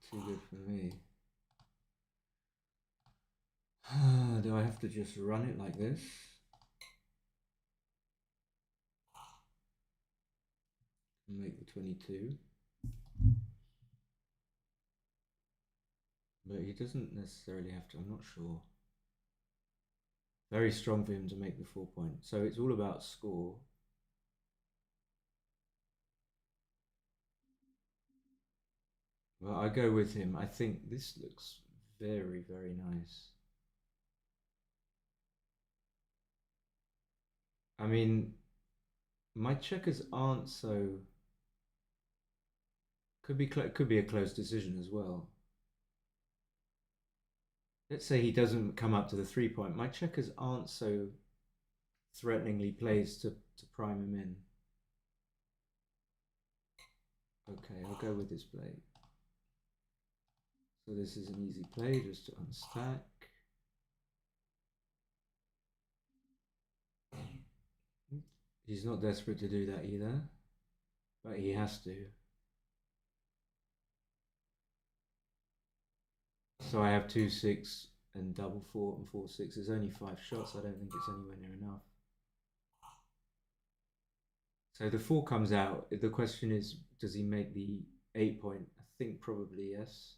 Too good for me. Do I have to just run it like this? And make the 22. But he doesn't necessarily have to, I'm not sure. Very strong for him to make the 4 point. So it's all about score. Well, I go with him. I think this looks very, very nice. I mean, my checkers aren't so. Could be a close decision as well. Let's say he doesn't come up to the 3 point. My checkers aren't so threateningly placed to prime him in. Okay, I'll go with this play. So this is an easy play just to unstack. He's not desperate to do that either, but he has to. So I have 2-6 and double 4 and 4-6. There's only 5 shots. I don't think it's anywhere near enough. So the 4 comes out. The question is, does he make the 8 point? I think probably yes.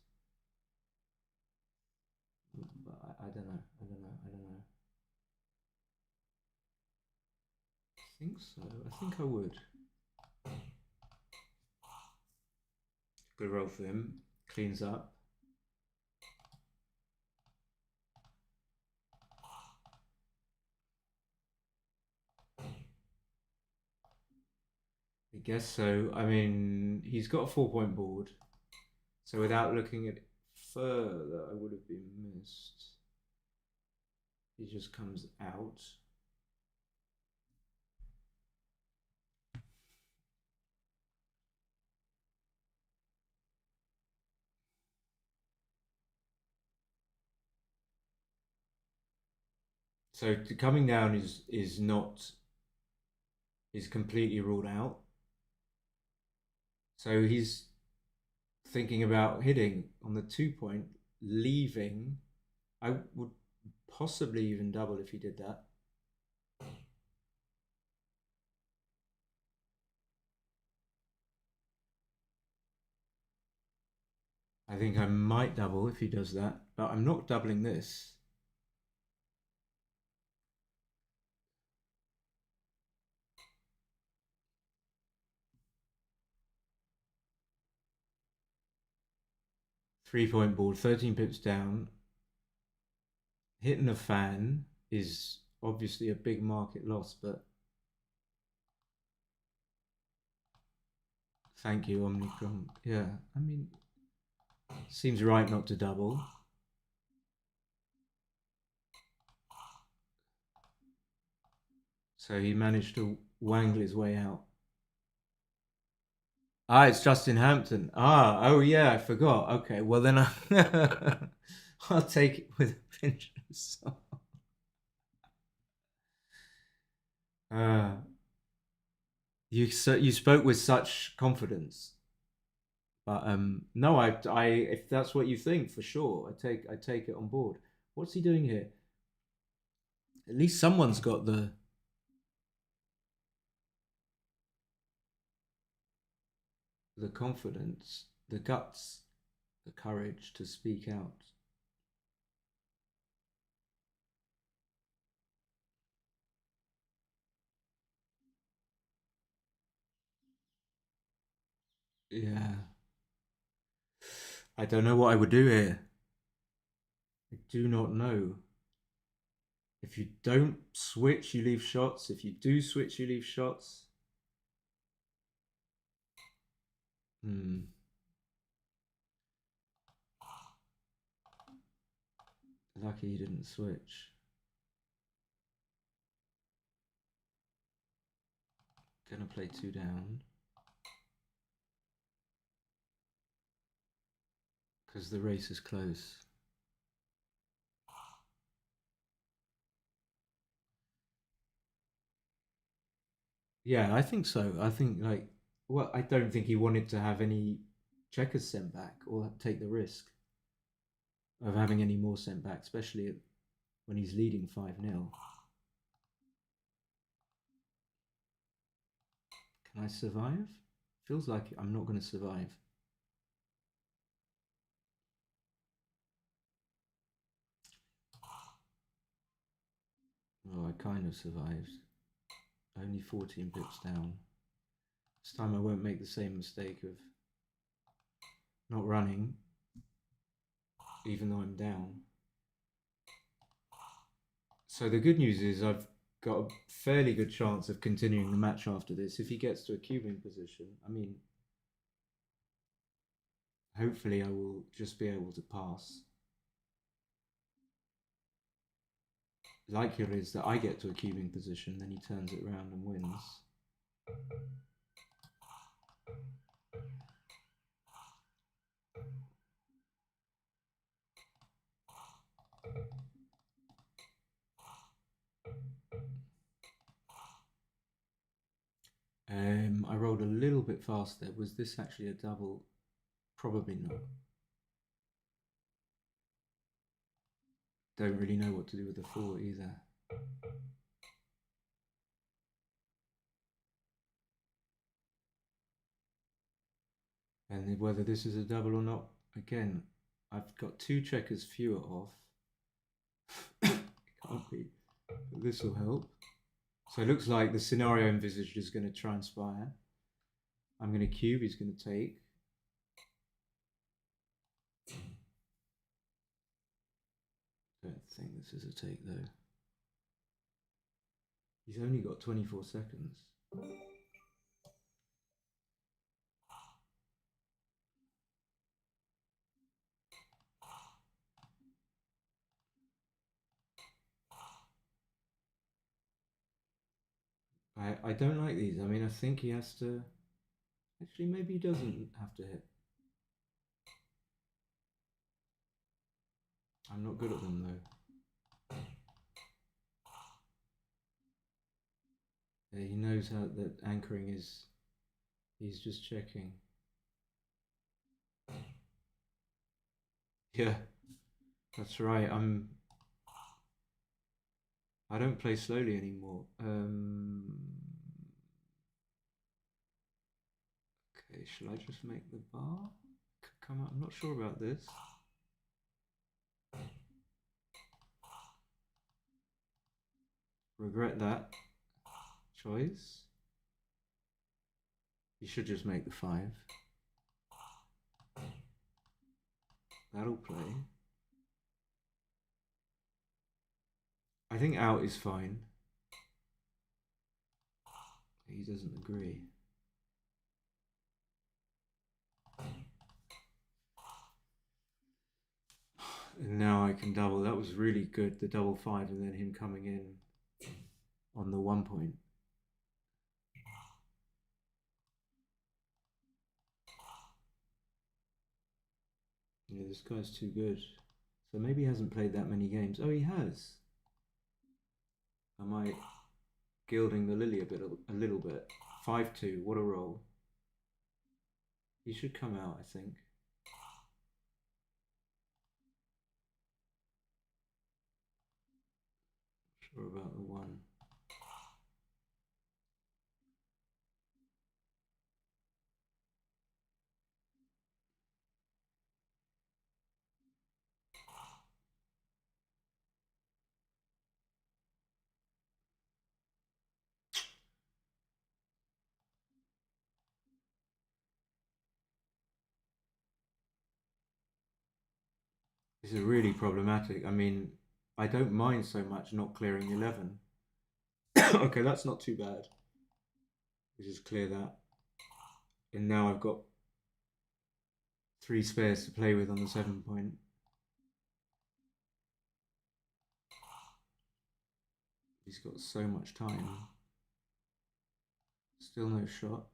But I don't know. I don't know. I think so. I think I would. Good roll for him. Cleans up. I guess so. I mean, he's got a 4 point board. So without looking at it further, I would have been missed. He just comes out. So coming down is not is completely ruled out. So he's thinking about hitting on the 2 point, leaving. I would possibly even double if he did that. I think I might double if he does that, but I'm not doubling this. Three-point board, 13 pips down. Hitting a fan is obviously a big market loss, but thank you, Omnicron. Yeah, I mean, seems right not to double. So he managed to wangle his way out. Ah, it's Justin Hampton. Ah, oh yeah, I forgot. Okay, well then I'll take it with a pinch of salt. Uh, you spoke with such confidence, but no, I if that's what you think, for sure, I take it on board. What's he doing here? At least someone's got the confidence, the guts, the courage to speak out. Yeah, I don't know what I would do here. I do not know. If you don't switch, you leave shots. If you do switch, you leave shots. Hmm. Lucky you didn't switch. Gonna play 2 down. Because the race is close. Yeah, I think so. I think well, I don't think he wanted to have any checkers sent back or take the risk of having any more sent back, especially when he's leading 5-0. Can I survive? Feels like I'm not going to survive. Oh, I kind of survived. Only 14 pips down. This time I won't make the same mistake of not running, even though I'm down. So the good news is I've got a fairly good chance of continuing the match after this. If he gets to a cubing position, I mean, hopefully I will just be able to pass. Likelihood is that I get to a cubing position, then he turns it around and wins. I rolled a little bit fast there. Was this actually a double? Probably not. Don't really know what to do with the 4 either. And whether this is a double or not, again, I've got 2 checkers fewer off. Can't be, but this will help. So it looks like the scenario envisaged is going to transpire. I'm going to cube, he's going to take. Don't think this is a take though. He's only got 24 seconds. I don't like these. I mean, I think he has to... Actually, maybe he doesn't have to hit. I'm not good at them though. Yeah, he knows how that anchoring is. He's just checking. Yeah, that's right. I don't play slowly anymore. Okay, shall I just make the bar come up? I'm not sure about this. Regret that choice. You should just make the 5. That'll play. I think out is fine. He doesn't agree. And now I can double. That was really good, the double 5 and then him coming in. on the 1 point. Yeah, this guy's too good. So maybe he hasn't played that many games. Oh, he has. Am I gilding the lily a little bit? 5-2. What a roll. He should come out, I think. Sure about the one. This is really problematic. I mean, I don't mind so much not clearing 11. Okay, that's not too bad. We just clear that. And now I've got 3 spares to play with on the 7 point. He's got so much time. Still no shot.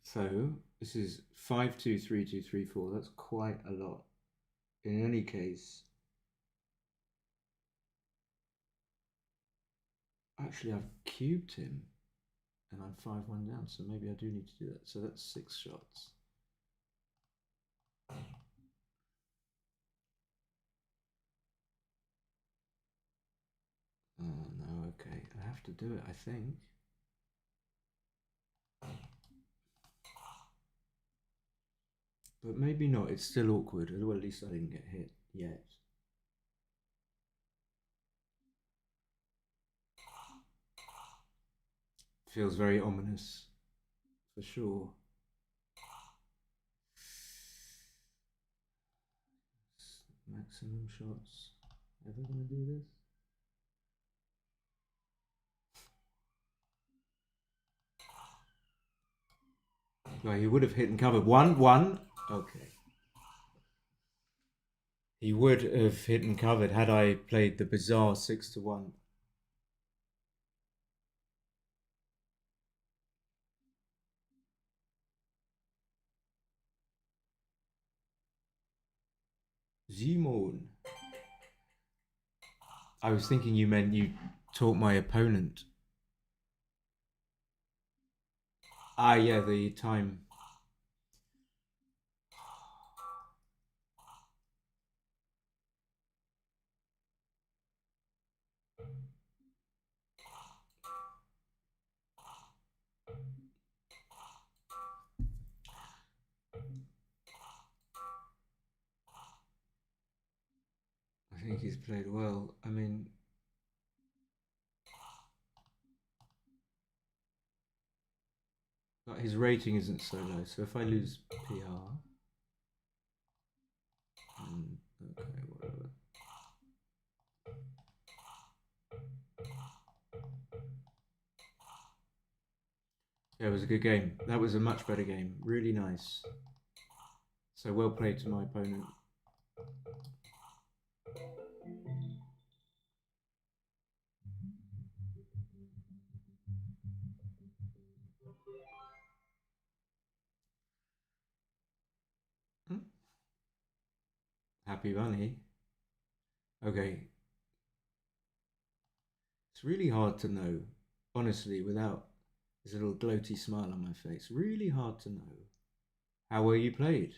So this is 5-2, 3-2, 3-4. That's quite a lot. In any case, actually I've cubed him and I'm 5-1 down, so maybe I do need to do that. So that's 6 shots. Oh no, okay. I have to do it, I think. But maybe not. It's still awkward. Well, at least I didn't get hit yet. Feels very ominous, for sure. Maximum shots. Ever gonna do this? Well, he would have hit and covered. 1-1. Okay. He would have hit and covered had I played the bizarre 6-1. Zimon. I was thinking you meant you taught my opponent. Ah, yeah, the time. I think he's played well. I mean, but his rating isn't so low. So if I lose PR, okay, whatever. Yeah, it was a good game. That was a much better game. Really nice. So well played to my opponent. Happy money. Okay. It's really hard to know, honestly, without this little gloaty smile on my face. Really hard to know how well you played.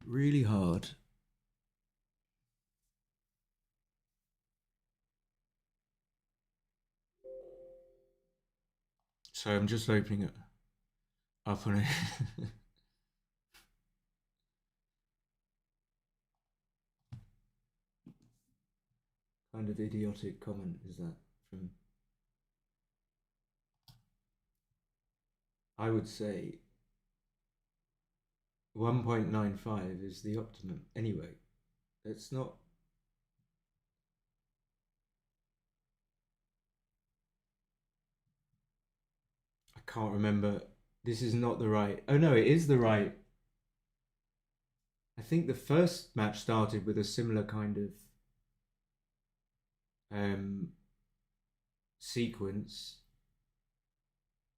Really hard. So I'm just opening it up on it. Kind of idiotic comment is that from I would say 1.95 is the optimum. Anyway, it's not. I can't remember. This is not the right. Oh no, it is the right. I think the first match started with a similar kind of um, sequence,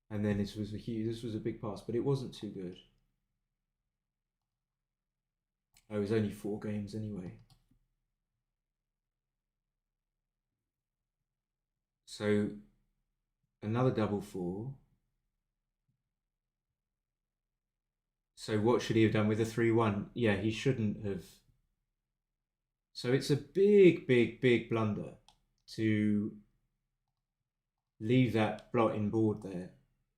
and then this was a huge. This was a big pass, but it wasn't too good. Oh, it was only 4 games anyway. So another double four. So what should he have done with a 3-1? Yeah, he shouldn't have. So it's a big, big, big blunder to leave that blotting board there.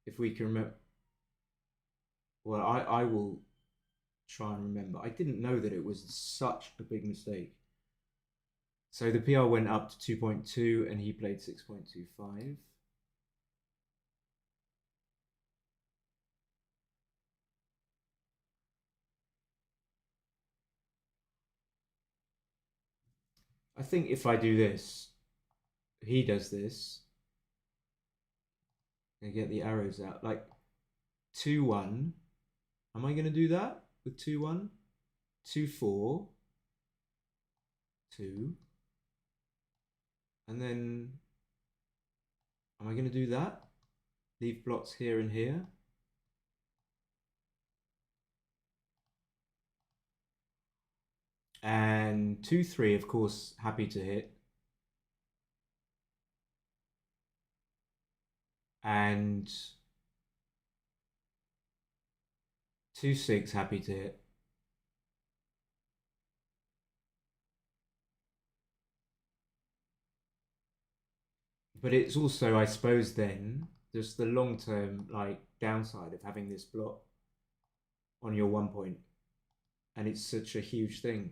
If we can remember, well, I will try and remember. I didn't know that it was such a big mistake. So the PR went up to 2.2 and he played 6.25. I think if I do this, he does this, and get the arrows out. Like 2-1. Am I going to do that with 2-1? 2-4. 2. And then, am I going to do that? Leave blots here and here. And 2-3, of course, happy to hit. And 2-6, happy to hit. But it's also, I suppose, then just the long term like downside of having this blot on your 1 point, and it's such a huge thing.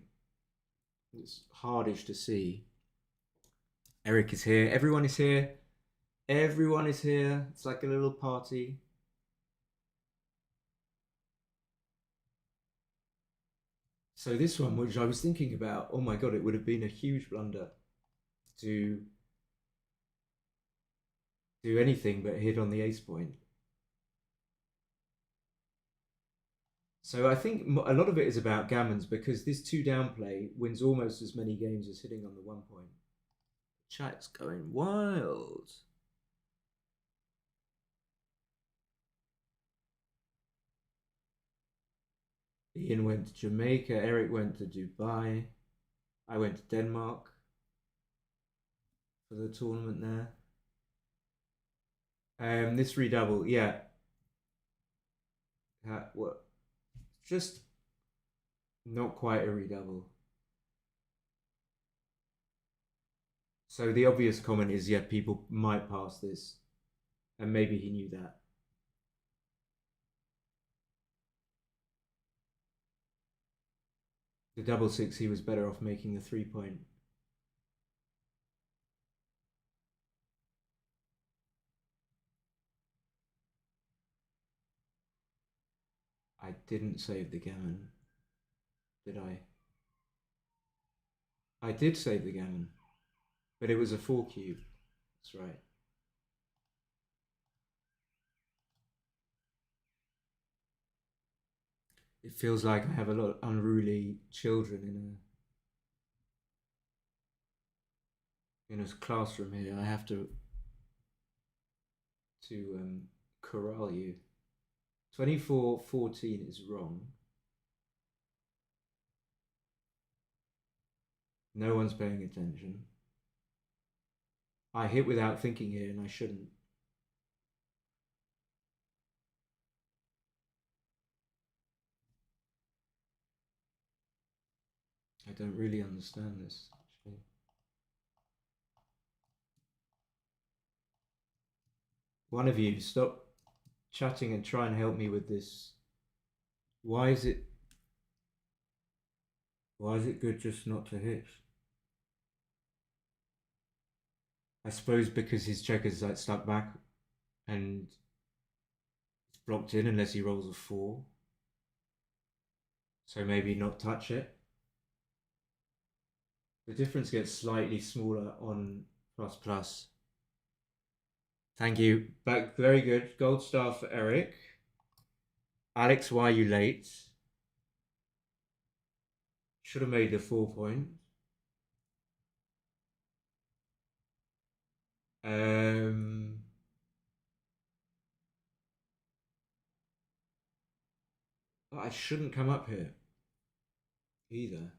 It's hardish to see. Eric is here. Everyone is here. Everyone is here. It's like a little party. So this one, which I was thinking about, oh my god, it would have been a huge blunder to do anything but hit on the ace point. So I think a lot of it is about gammons because this 2-down play wins almost as many games as hitting on the 1 point. Chat's going wild. Ian went to Jamaica. Eric went to Dubai. I went to Denmark for the tournament there. This redouble, yeah. What? Just not quite a redouble. So the obvious comment is, yeah, people might pass this, and maybe he knew that. The double six, he was better off making the 3 point. I didn't save the gammon, did I? I did save the gammon, but it was a 4 cube. That's right. It feels like I have a lot of unruly children in a classroom here. I have to corral you. 24-14 is wrong. No one's paying attention. I hit without thinking here, and I shouldn't. I don't really understand this, actually. One of you, stop chatting and try and help me with this. Why is it good just not to hit? I suppose because his checker's like stuck back and it's blocked in unless he rolls a 4. So maybe not touch it. The difference gets slightly smaller on plus plus. Thank you. Back, very good. Gold star for Eric. Alex, why are you late? Should have made the 4 point. I shouldn't come up here either.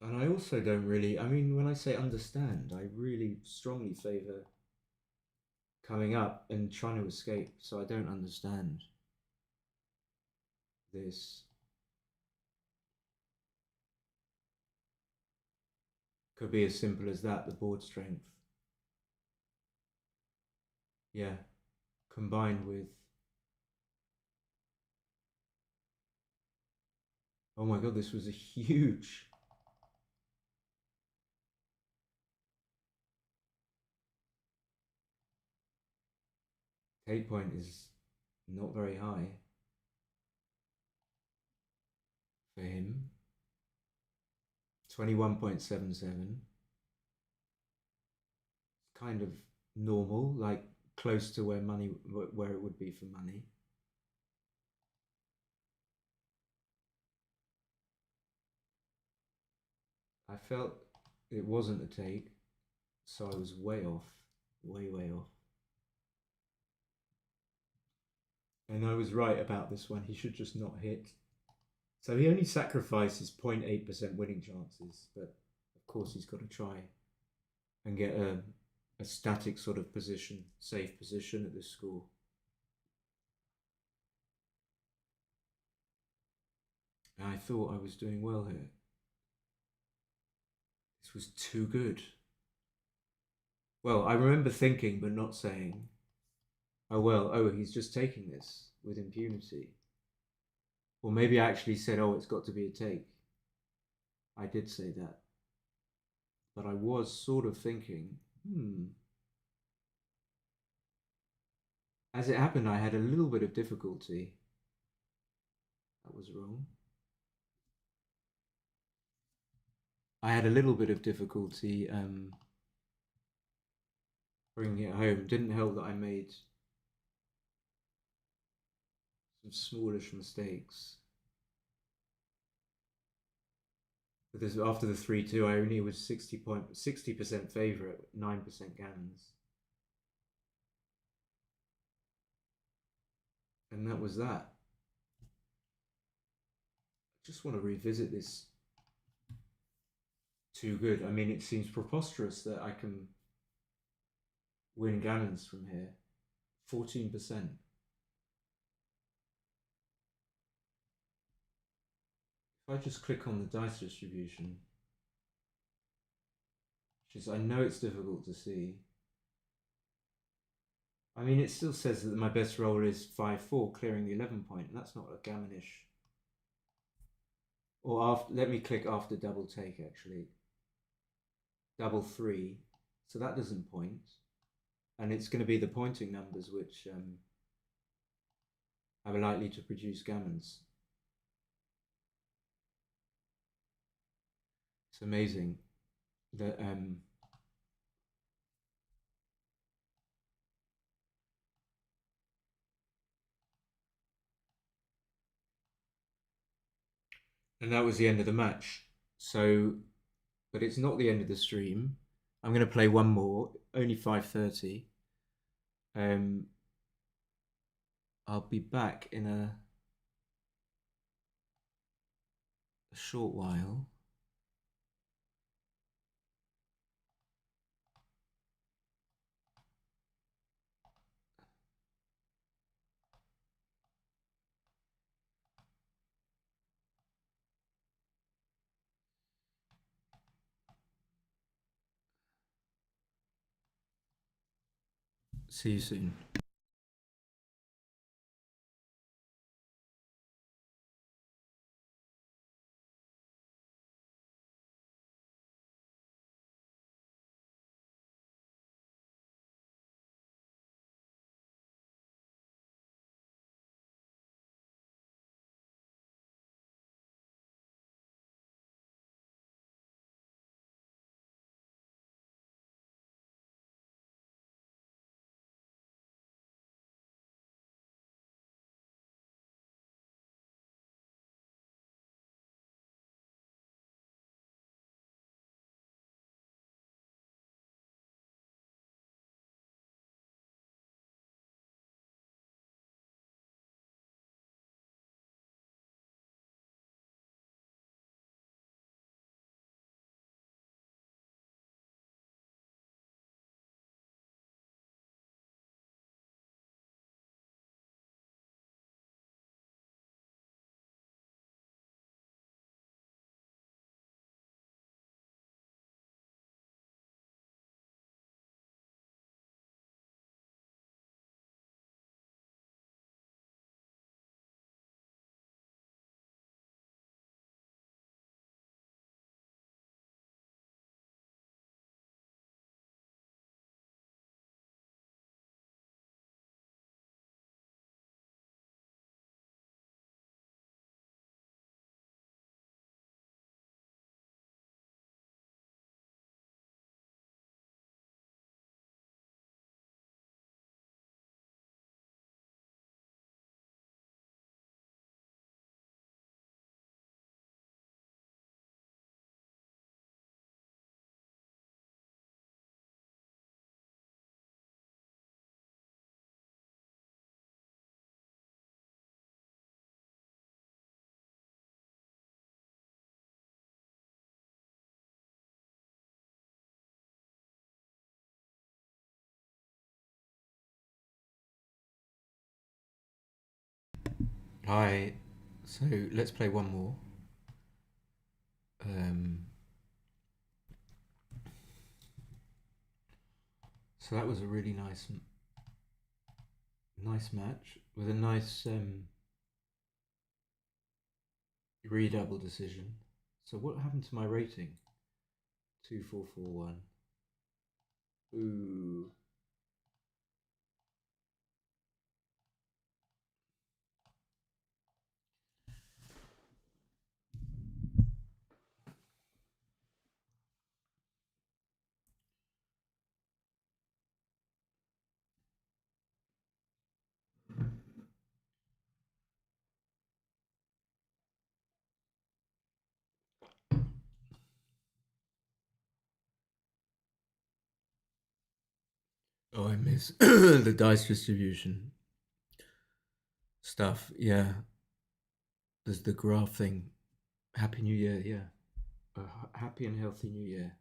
And I also don't really, I mean, when I say understand, I really strongly favour coming up and trying to escape. So I don't understand this. Could be as simple as that, the board strength. Yeah, combined with... Oh my god, this was a huge... take point is not very high for him. 21.77. Kind of normal, like close to where it would be for money. I felt it wasn't a take, so I was way off, way off. And I was right about this one. He should just not hit. So he only sacrifices 0.8% winning chances, but of course he's got to try and get a static sort of position, safe position at this score. And I thought I was doing well here. This was too good. Well, I remember thinking but not saying, oh, he's just taking this with impunity. Or maybe I actually said, oh, it's got to be a take. I did say that. But I was sort of thinking, As it happened, I had a little bit of difficulty. That was wrong. I had a little bit of difficulty bringing it home. Didn't help that I made some smallish mistakes. But this, after the 3-2, I only was 60% favourite, 9% gammons. And that was that. I just want to revisit this. Too good. I mean, it seems preposterous that I can win gammons from here. 14%. If I just click on the dice distribution, which is, I know it's difficult to see. I mean, it still says that my best roll is 5-4, clearing the 11 point, and that's not a gammonish. Or after, let me click after double take, actually. Double 3, so that doesn't point. And it's going to be the pointing numbers which are likely to produce gammons. It's amazing that and that was the end of the match. So, but it's not the end of the stream. I'm going to play one more, only 5:30. I'll be back in a short while. See you soon. Hi. So let's play one more. Um, so that was a really nice match with a nice redouble decision. So what happened to my rating? 2441. Ooh. Oh, I miss the dice distribution stuff. Yeah, there's the graph thing. Happy New Year. Yeah, happy and healthy New Year.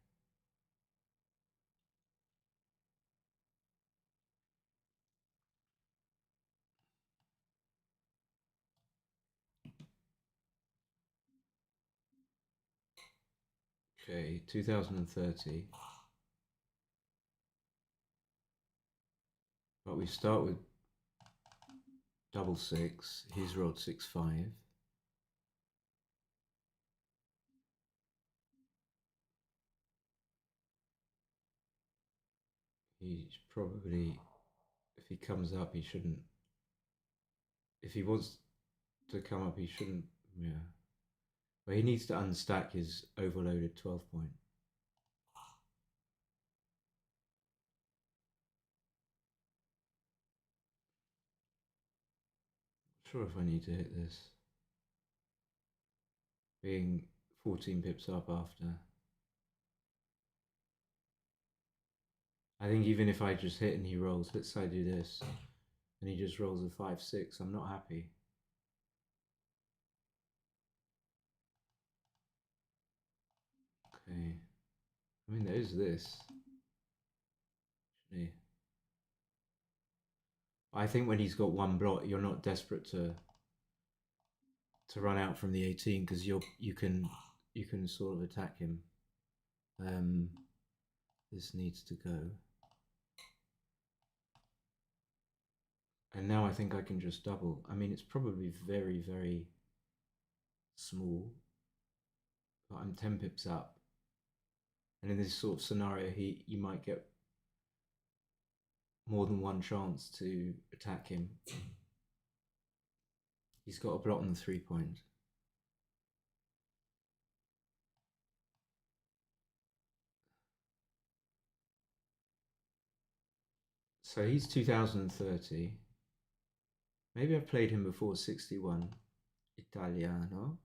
Okay, 2030. But we start with double six. He's rolled 6 5. He's probably, if he comes up, he shouldn't. If he wants to come up, he shouldn't. Yeah. But he needs to unstack his overloaded 12 point. Not sure if I need to hit this. Being 14 pips up after. I think even if I just hit and he rolls, let's say I do this, and he just rolls a 5 6, I'm not happy. Okay. I mean, there is this. Actually. I think when he's got one block, you're not desperate to run out from the 18 because you can sort of attack him. Um, this needs to go. And now I think I can just double. I mean, it's probably very, very small, but I'm 10 pips up. And in this sort of scenario, you might get more than one chance to attack him. He's got a block on the 3 point. So he's 2030. Maybe I've played him before, 61. Italiano.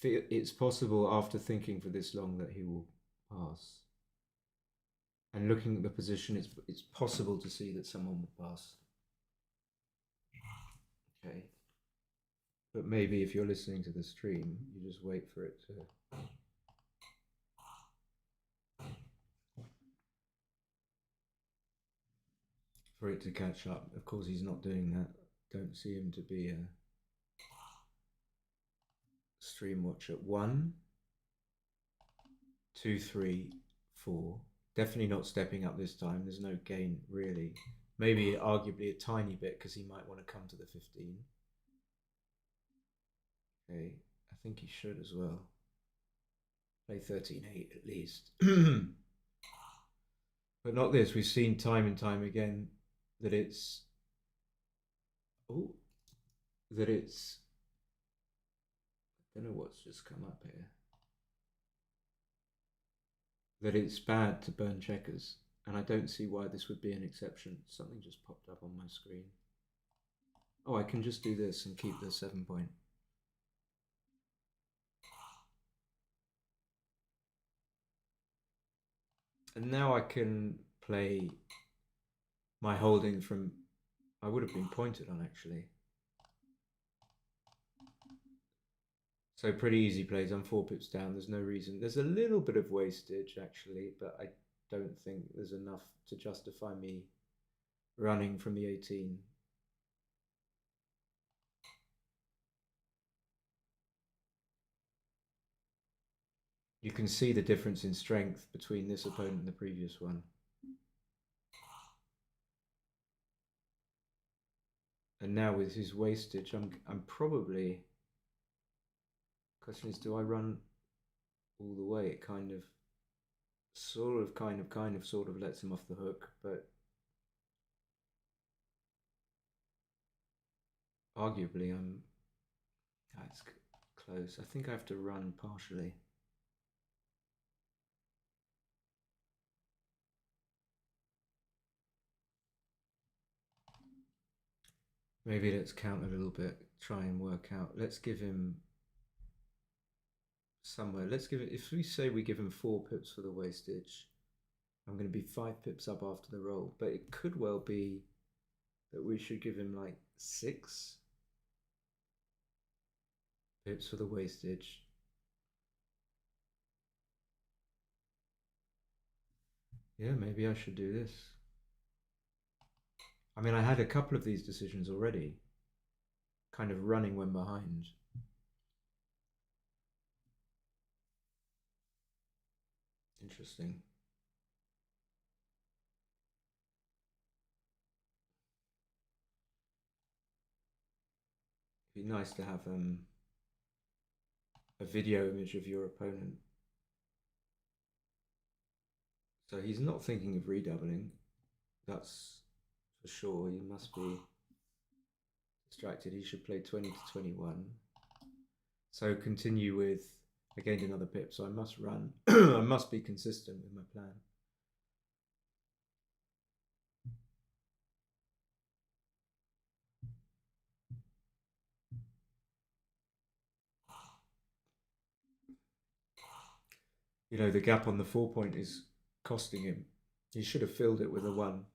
It's possible after thinking for this long that he will pass. And looking at the position, it's possible to see that someone will pass. Okay. But maybe if you're listening to the stream, you just wait for it to catch up. Of course, he's not doing that. Don't see him to be a stream watcher. 1, 2, 3, 4. Definitely not stepping up this time. There's no gain really. Maybe arguably a tiny bit because he might want to come to the 15. Okay, I think he should as well. Play 13-8 at least. But not this. We've seen time and time again that it's that it's I don't know what's just come up here. That it's bad to burn checkers, and I don't see why this would be an exception. Something just popped up on my screen. Oh, I can just do this and keep the 7 point. And now I can play my holding from. I would have been pointed on actually. So pretty easy plays. I'm 4 pips down. There's no reason. There's a little bit of wastage actually, but I don't think there's enough to justify me running from the 18. You can see the difference in strength between this opponent and the previous one. And now with his wastage, I'm probably. Question is, do I run all the way? It kind of, sort of lets him off the hook, but arguably that's close. I think I have to run partially. Maybe let's count a little bit, try and work out. Let's give him somewhere. Let's give it, if we say we give him 4 pips for the wastage, I'm going to be 5 pips up after the roll, but it could well be that we should give him like 6 pips for the wastage. Yeah, maybe I should do this. I mean, I had a couple of these decisions already, kind of running when behind. Interesting. It'd be nice to have a video image of your opponent. So he's not thinking of redoubling. That's for sure. He must be distracted. He should play 20 to 21. So continue with, I gained another pip, so I must run. I must be consistent with my plan. You know, the gap on the 4 point is costing him. He should have filled it with a 1.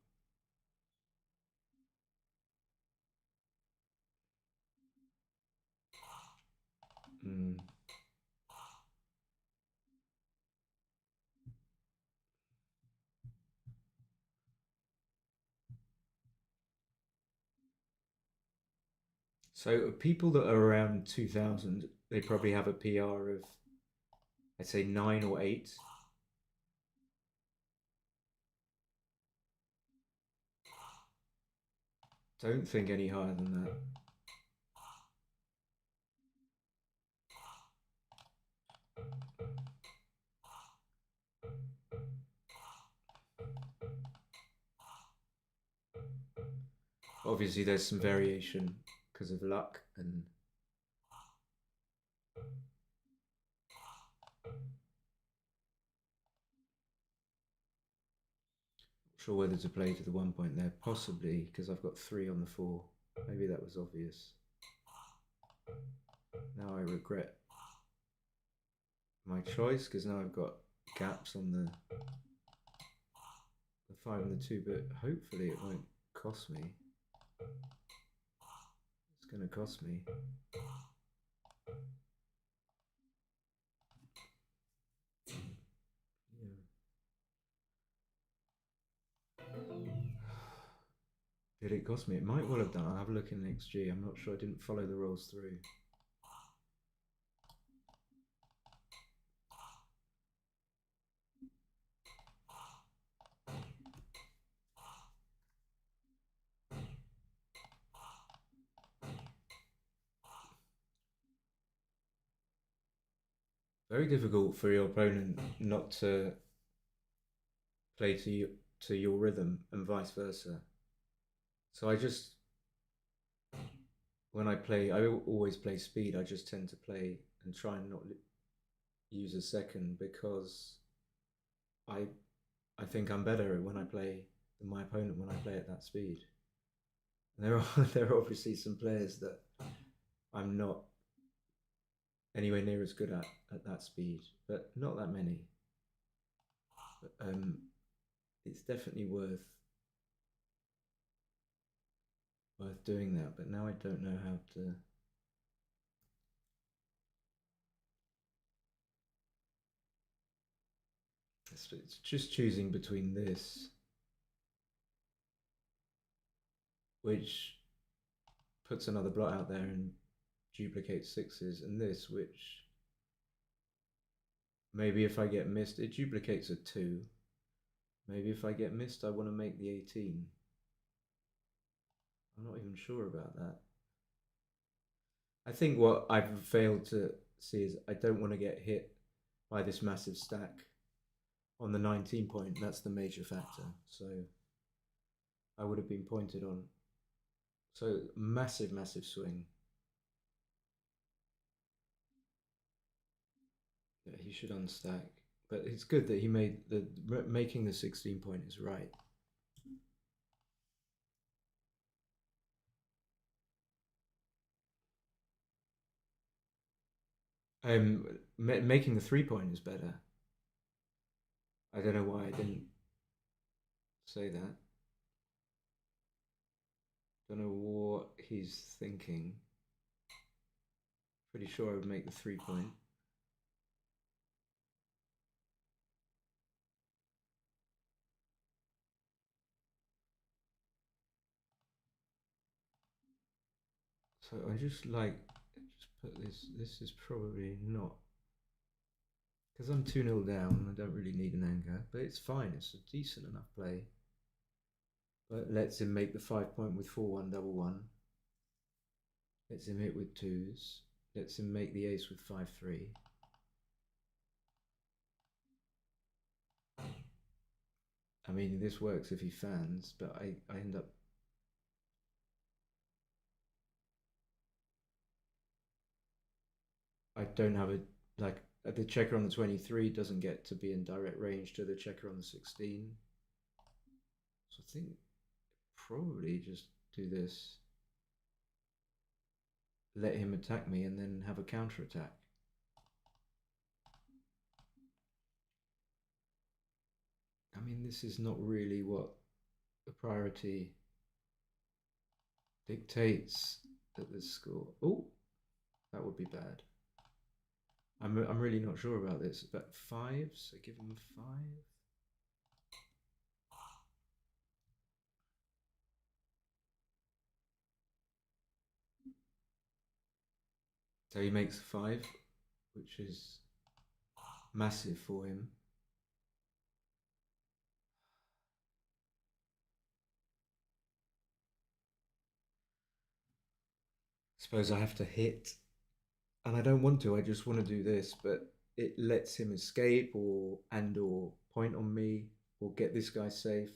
So people that are around 2000, they probably have a PR of, I'd say 9 or 8. Don't think any higher than that. Obviously, there's some variation because of luck and not sure whether to play to the 1 point there. Possibly because I've got 3 on the 4. Maybe that was obvious. Now I regret my choice because now I've got gaps on the 5 and the 2, but hopefully it won't cost me. It's going to cost me. Did it cost me? It might well have done. I'll have a look in XG. I'm not sure. I didn't follow the rolls through. Very difficult for your opponent not to play to your rhythm and vice versa. So I just, when I play, I always play speed. I just tend to play and try and not use a second because I think I'm better when I play than my opponent when I play at that speed. And there are obviously some players that I'm not anywhere near as good at that speed, but not that many. But it's definitely worth doing that. But now I don't know how to. It's just choosing between this, which puts another blot out there and duplicates 6s, and this, which Maybe if I get missed, it duplicates a 2. Maybe if I get missed, I want to make the 18. I'm not even sure about that. I think what I've failed to see is I don't want to get hit by this massive stack on the 19 point. That's the major factor. So I would have been pointed on. So massive, massive swing. Yeah, he should unstack. But it's good that he made the making the 16 point is right. Making the 3 point is better. I don't know why I didn't say that. Don't know what he's thinking. Pretty sure I would make the 3 point. So I just put this. This is probably not, because I'm 2-0 down. I don't really need an anchor, but it's fine. It's a decent enough play. But lets him make the 5 point with 4-1 double one. Lets him hit with 2s. Lets him make the ace with 5-3. I mean, this works if he fans, but I end up. I don't have a, like, the checker on the 23 doesn't get to be in direct range to the checker on the 16. So I think probably just do this. Let him attack me and then have a counter attack. I mean, this is not really what the priority dictates at this score. Oh, that would be bad. I'm really not sure about this. But 5s, I give him a 5. So he makes a 5, which is massive for him. Suppose I have to hit, and I don't want to. I just want to do this, but it lets him escape or point on me or get this guy safe.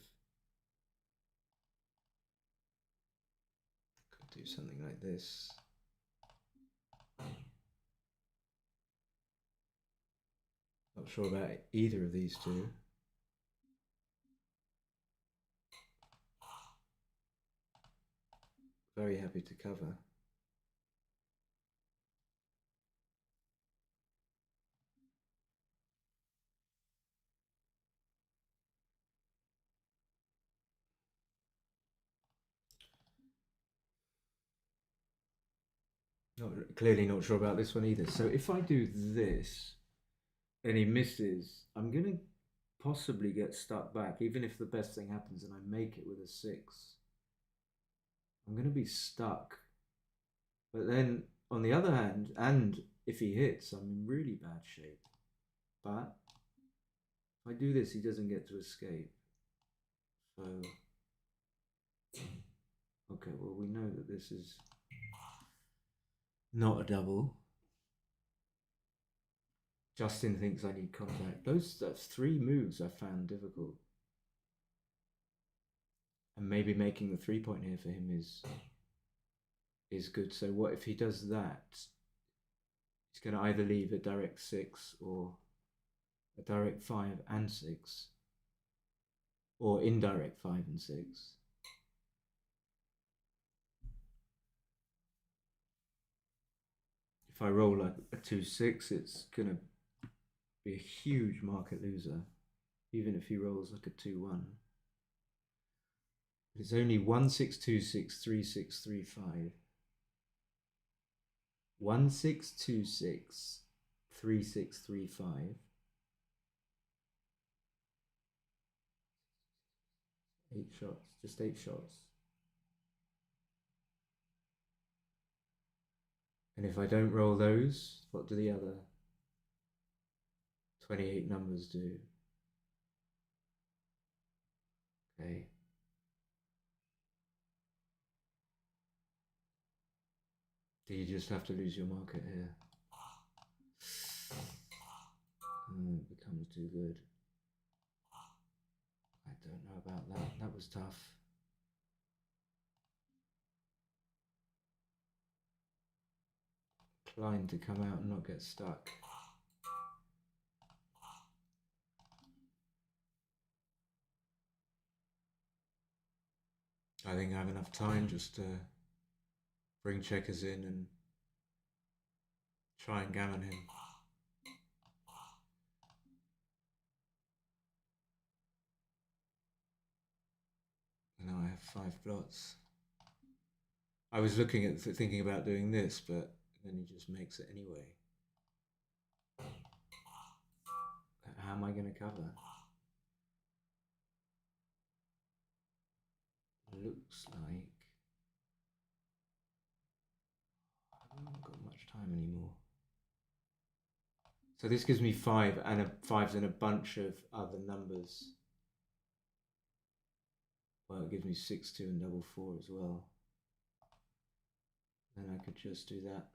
Could do something like this. Not sure about either of these two. Very happy to cover. Clearly not sure about this one either. So if I do this and he misses, I'm going to possibly get stuck back, even if the best thing happens and I make it with a 6. I'm going to be stuck. But then, on the other hand, and if he hits, I'm in really bad shape. But if I do this, he doesn't get to escape. So, okay, well, we know that this is not a double. Justin thinks I need contact. That's 3 moves I found difficult. And maybe making the 3 point here for him is good. So what if he does that? He's going to either leave a direct 6 or a direct 5 and 6, or indirect 5 and 6. If I roll like a 2-6, it's going to be a huge market loser, even if he rolls like a 2-1. It's only 1626 3635. 1626 3635. 8 shots, just 8 shots. And if I don't roll those, what do the other 28 numbers do. Okay. Do you just have to lose your market here? It becomes too good. I don't know about that. That was tough. Klein to come out and not get stuck. I think I have enough time just to bring checkers in and try and gammon him. And now I have 5 blots. I was thinking about doing this, but then he just makes it anyway. How am I going to cover? Looks like I haven't got much time anymore. So this gives me 5 and 5's and a bunch of other numbers. Well, it gives me 6, 2 and double 4 as well. Then I could just do that.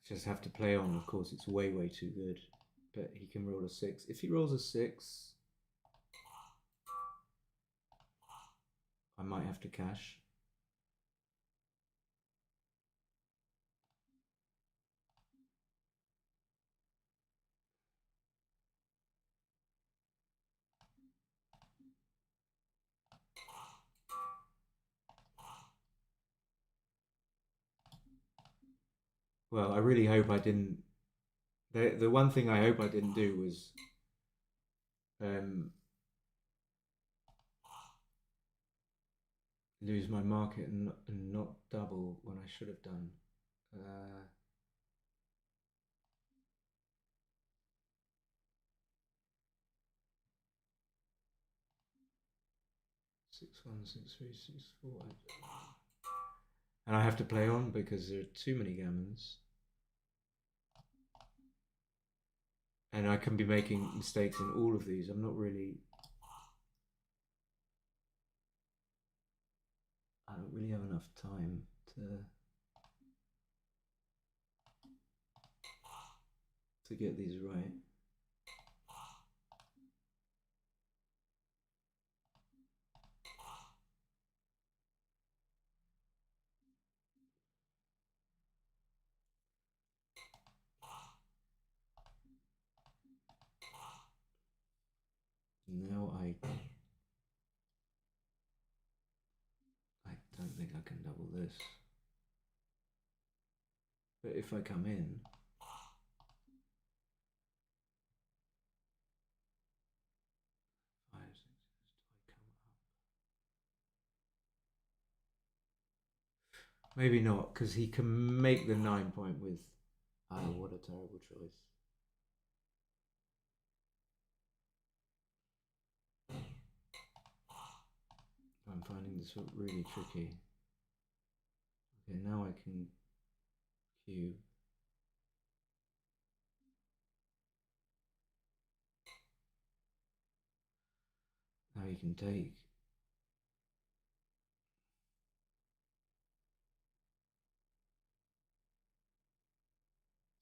Just have to play on. Of course, it's way too good, but he can roll a 6. If he rolls a 6, I might have to cash. Well, I really hope I didn't. The one thing I hope I didn't do was lose my market and not double when I should have done. 6, 1, 6, 3, 6, 4. And I have to play on because there are too many gammons. And I can be making mistakes in all of these. I'm not really... I don't really have enough time to get these right. Now I don't think I can double this. But if I come in, maybe not, because he can make the 9 point with... Oh, what a terrible choice. I'm finding this really tricky. Okay, now I can cube. Now you can take.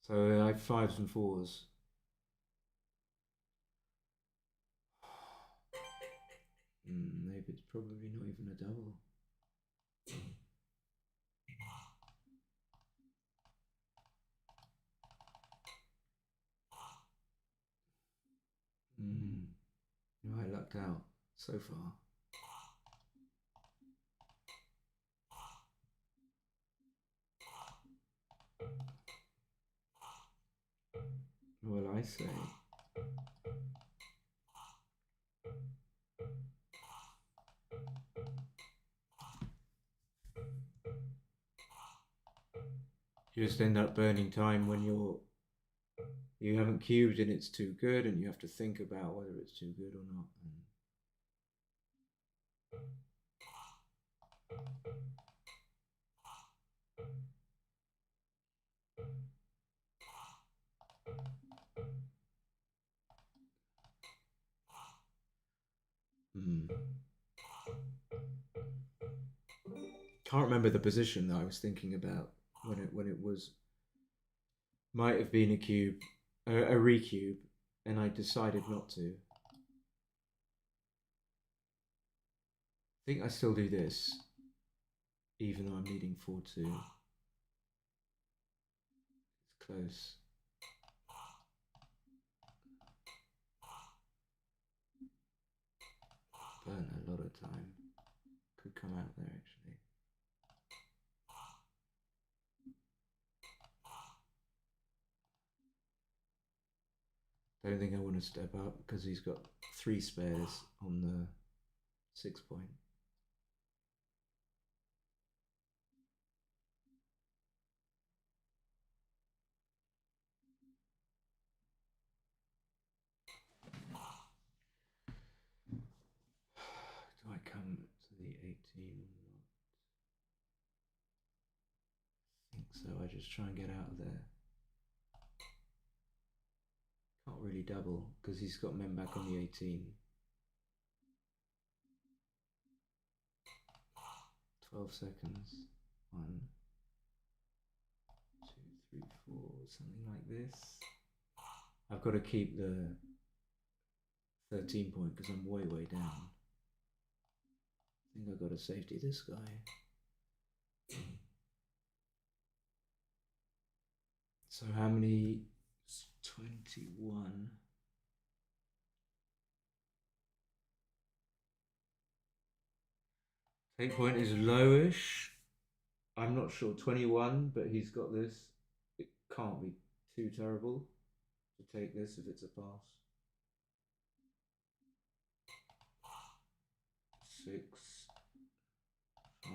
So I have 5s and 4s. Maybe it's probably not even a double. I lucked out so far. Well, I say... You just end up burning time when you haven't cubed and it's too good, and you have to think about whether it's too good or not. Can't remember the position that I was thinking about when it was might have been a cube, a recube, and I decided not to. I think I still do this, even though I'm needing 4-2. It's close. Burn a lot of time. Could come out there actually. Don't think I want to step up because he's got 3 spares on the 6 point. Do I come to the 18 or not? I think so. I just try and get out of there. Can't really double because he's got men back on the 18. 12 seconds. 1, 2, 3, 4, something like this. I've got to keep the 13 point because I'm way down. I think I've got to safety this guy. So how many? 21. Take point is lowish. I'm not sure. 21, but he's got this. It can't be too terrible to take this if it's a pass. 6, 5.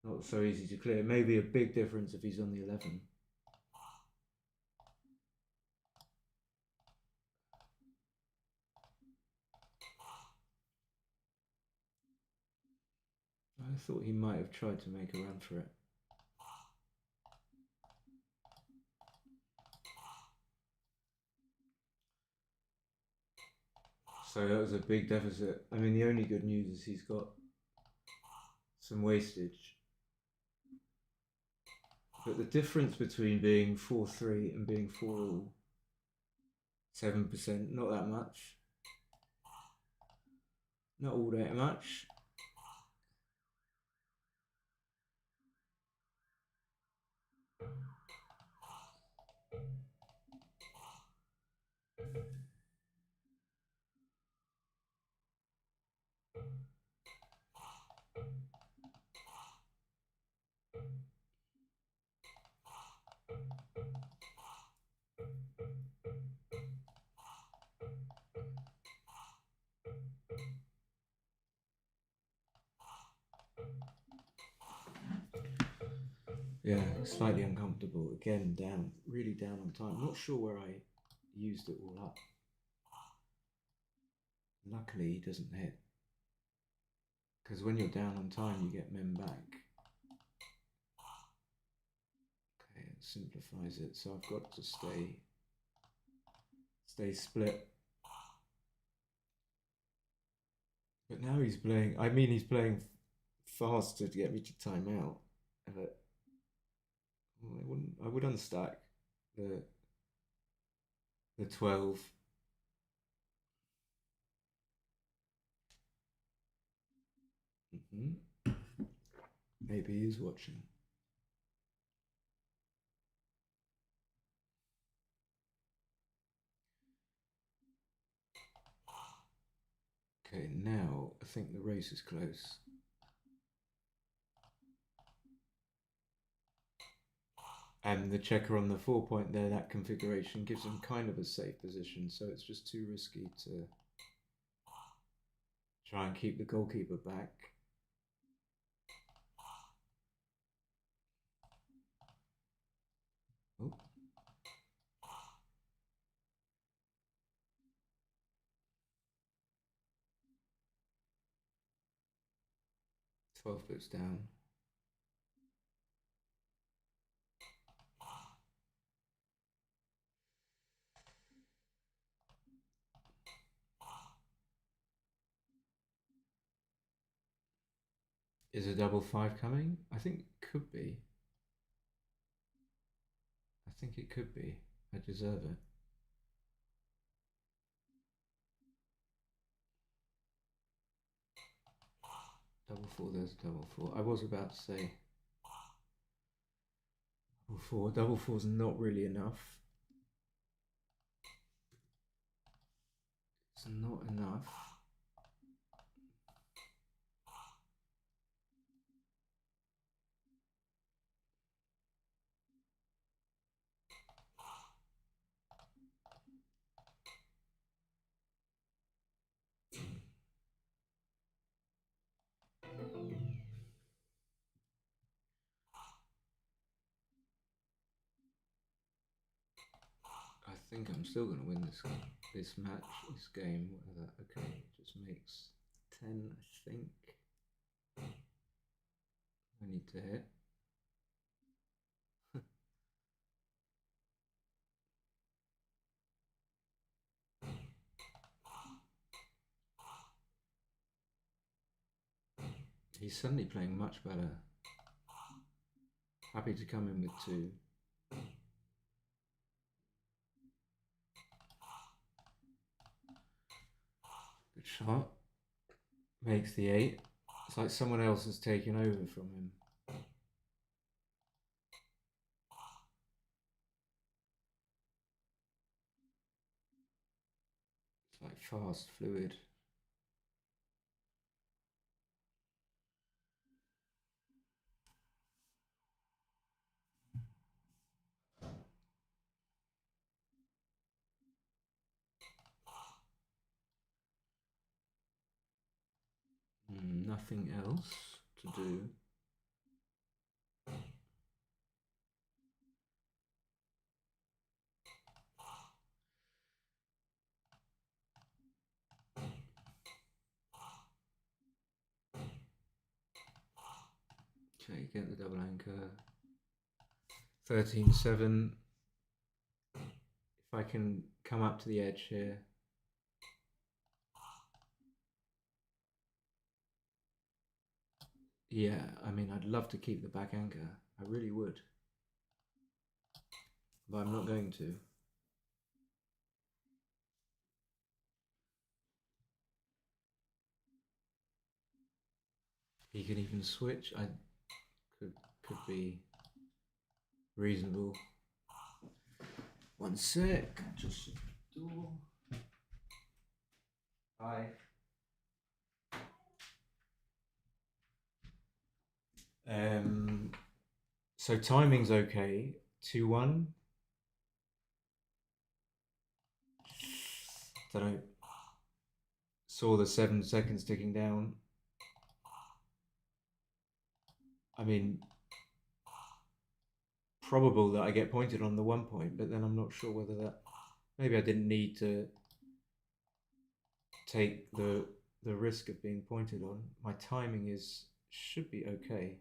Not so easy to clear. Maybe a big difference if he's on the 11. I thought he might have tried to make a run for it. So that was a big deficit. I mean, the only good news is he's got some wastage. But the difference between being 4-3 and being 4-all, 7%, not that much. Not all that much. Yeah, slightly uncomfortable. Again, down, really down on time. Not sure where I used it all up. Luckily, he doesn't hit. Because when you're down on time, you get men back. Okay, it simplifies it. So I've got to stay split. But now he's playing, I mean, he's playing fast to get me to time out. But I would unstack the 12. Maybe he's watching. Okay, now I think the race is close. And the checker on the 4 point there, that configuration gives him kind of a safe position, so it's just too risky to try and keep the goalkeeper back. Oh. 12 bits down. Is a double five coming? I think it could be. I think it could be. I deserve it. Double four, there's double four. I was about to say double four. Double four's not really enough. It's not enough. I think I'm still going to win this match, this game, whatever. Okay, it just makes 10, I think. I need to hit. He's suddenly playing much better. Happy to come in with 2. Good shot. Makes the 8. It's like someone else has taken over from him. It's like fast, fluid. Nothing else to do. Okay, get the double anchor. 13-7. If I can come up to the edge here. Yeah, I mean, I'd love to keep the back anchor. I really would. But I'm not going to. He can even switch. I could be reasonable. One sec. Just door. Hi. So timing's okay. 2-1. Don't know. Saw the 7 seconds ticking down. I mean, probable that I get pointed on the 1 point, but then I'm not sure whether that. Maybe I didn't need to take the risk of being pointed on. My timing should be okay.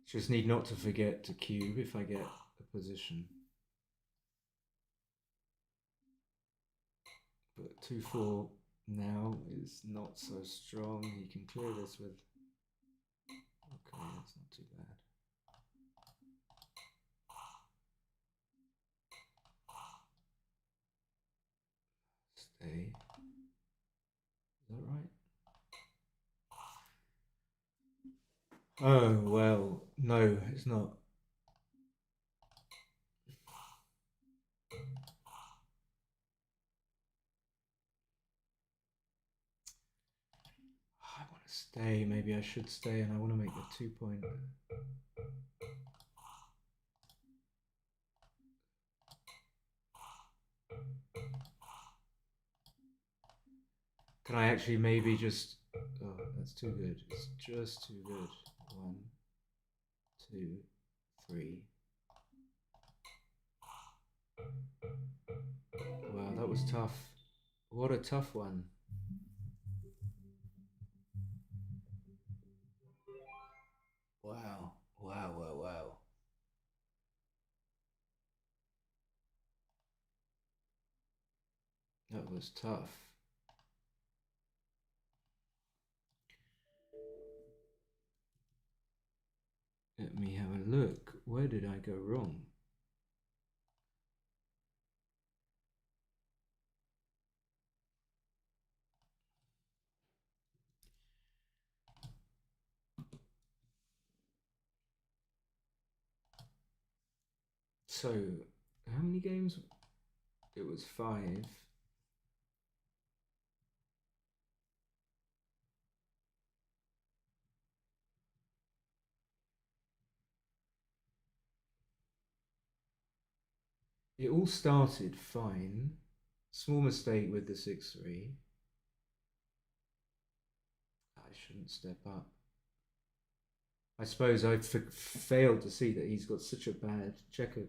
Just need not to forget to cube if I get a position. But 2-4 now is not so strong. He can clear this with. Okay, that's not too bad. Stay. Is that right? Oh, well, no, it's not. I want to stay. Maybe I should stay, and I want to make the 2 point. Can I actually maybe just. Oh, that's too good. It's just too good. 1, 2, 3. Wow, that was tough. What a tough one. Wow, wow, wow, wow. was tough. Let me have a look. Where did I go wrong? So, how many games? It was 5. It all started fine. Small mistake with the 6-3. I shouldn't step up. I suppose I failed to see that he's got such a bad checker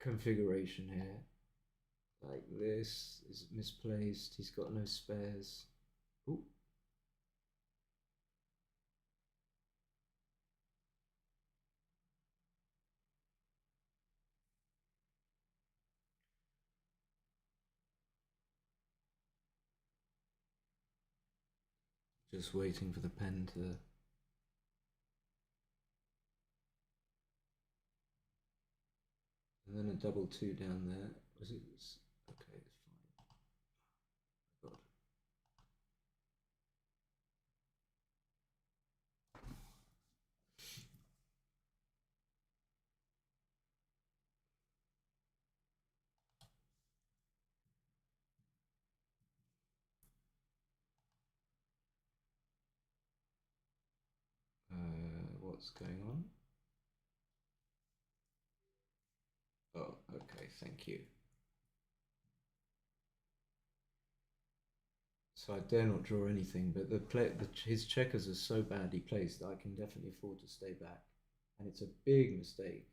configuration here. Like this is misplaced. He's got no spares. Ooh. Just waiting for the pen to. And then a double 2 down there. Was it? Okay, it's fine. God. What's going on? Oh, okay, thank you. So I dare not draw anything, but his checkers are so badly placed that I can definitely afford to stay back. And it's a big mistake.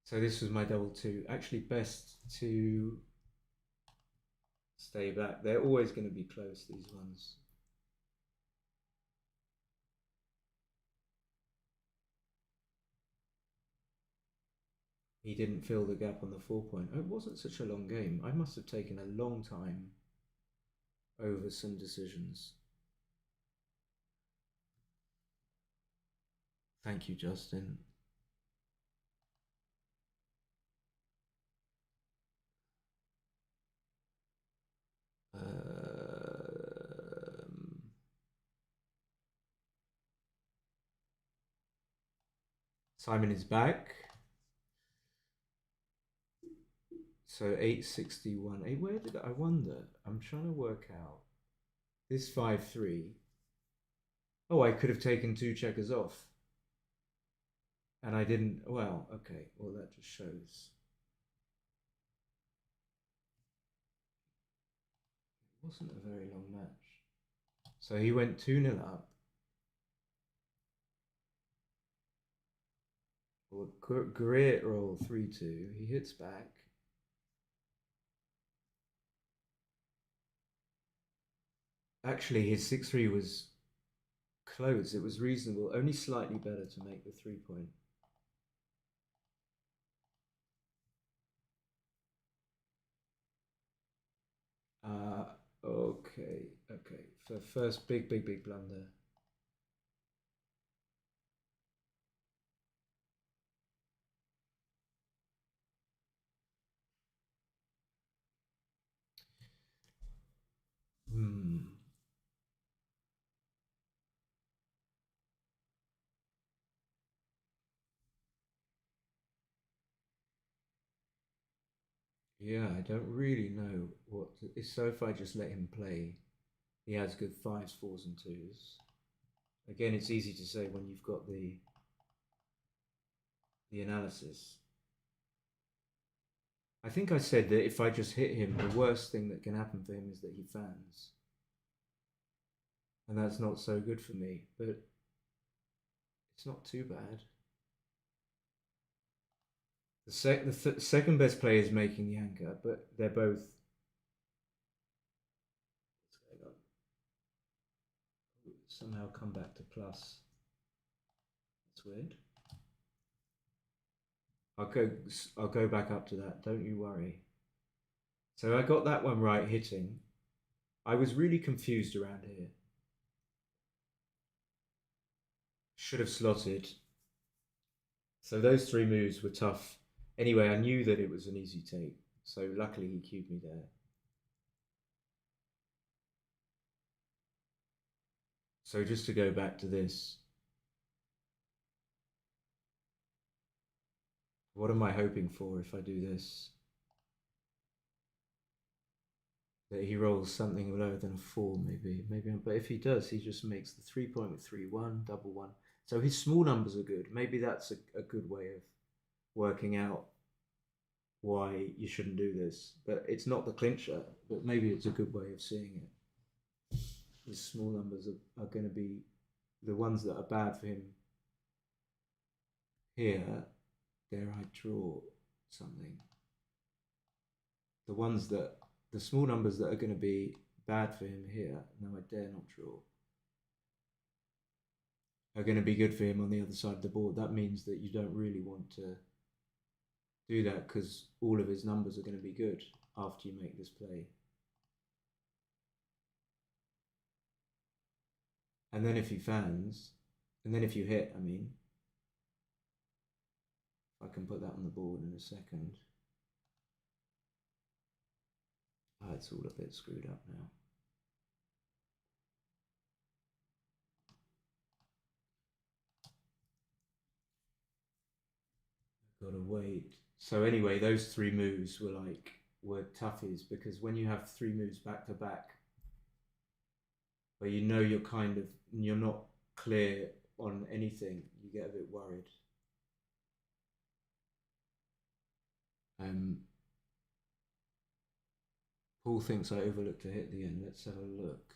So this was my double 2. Actually, best to stay back. They're always going to be close, these ones. He didn't fill the gap on the 4-point. Oh, it wasn't such a long game. I must have taken a long time over some decisions. Thank you, Justin. Simon is back. So 861. Hey, where did I wonder? I'm trying to work out this 5-3. Oh, I could have taken 2 checkers off. And I didn't. Well, okay. Well, that just shows. It wasn't a very long match. So he went 2-0 up. Well, great roll 3-2. He hits back. Actually, his 6-3 was close. It was reasonable. Only slightly better to make the 3-point. Okay. For first big blunder. Yeah, I don't really know what to, so if I just let him play, he has good 5s, 4s, and 2s. Again, it's easy to say when you've got the analysis. I think I said that if I just hit him, the worst thing that can happen for him is that he fans. And that's not so good for me, but it's not too bad. The second best player is making the anchor, but they're both. What's going on? Somehow come back to plus. That's weird. I'll go back up to that. Don't you worry. So I got that one right hitting. I was really confused around here. Should have slotted. So those three moves were tough. Anyway, I knew that it was an easy take. So luckily he cued me there. So just to go back to this, what am I hoping for if I do this? That he rolls something lower than a 4, maybe. But if he does, he just makes the 3 point with 3 1, double 1. So his small numbers are good. Maybe that's a good way of working out why you shouldn't do this. But it's not the clincher, but maybe it's a good way of seeing it. His small numbers are going to be the ones that are bad for him here. Dare I draw something? The small numbers that are going to be bad for him here, no, I dare not draw, are going to be good for him on the other side of the board. That means that you don't really want to do that because all of his numbers are going to be good after you make this play. And then if he fans, and then if you hit, I mean, I can put that on the board in a second. Oh, it's all a bit screwed up now. Gotta wait. So anyway, those three moves were toughies because when you have three moves back to back, where you know you're not clear on anything, you get a bit worried. Paul thinks I overlooked a hit at the end. Let's have a look.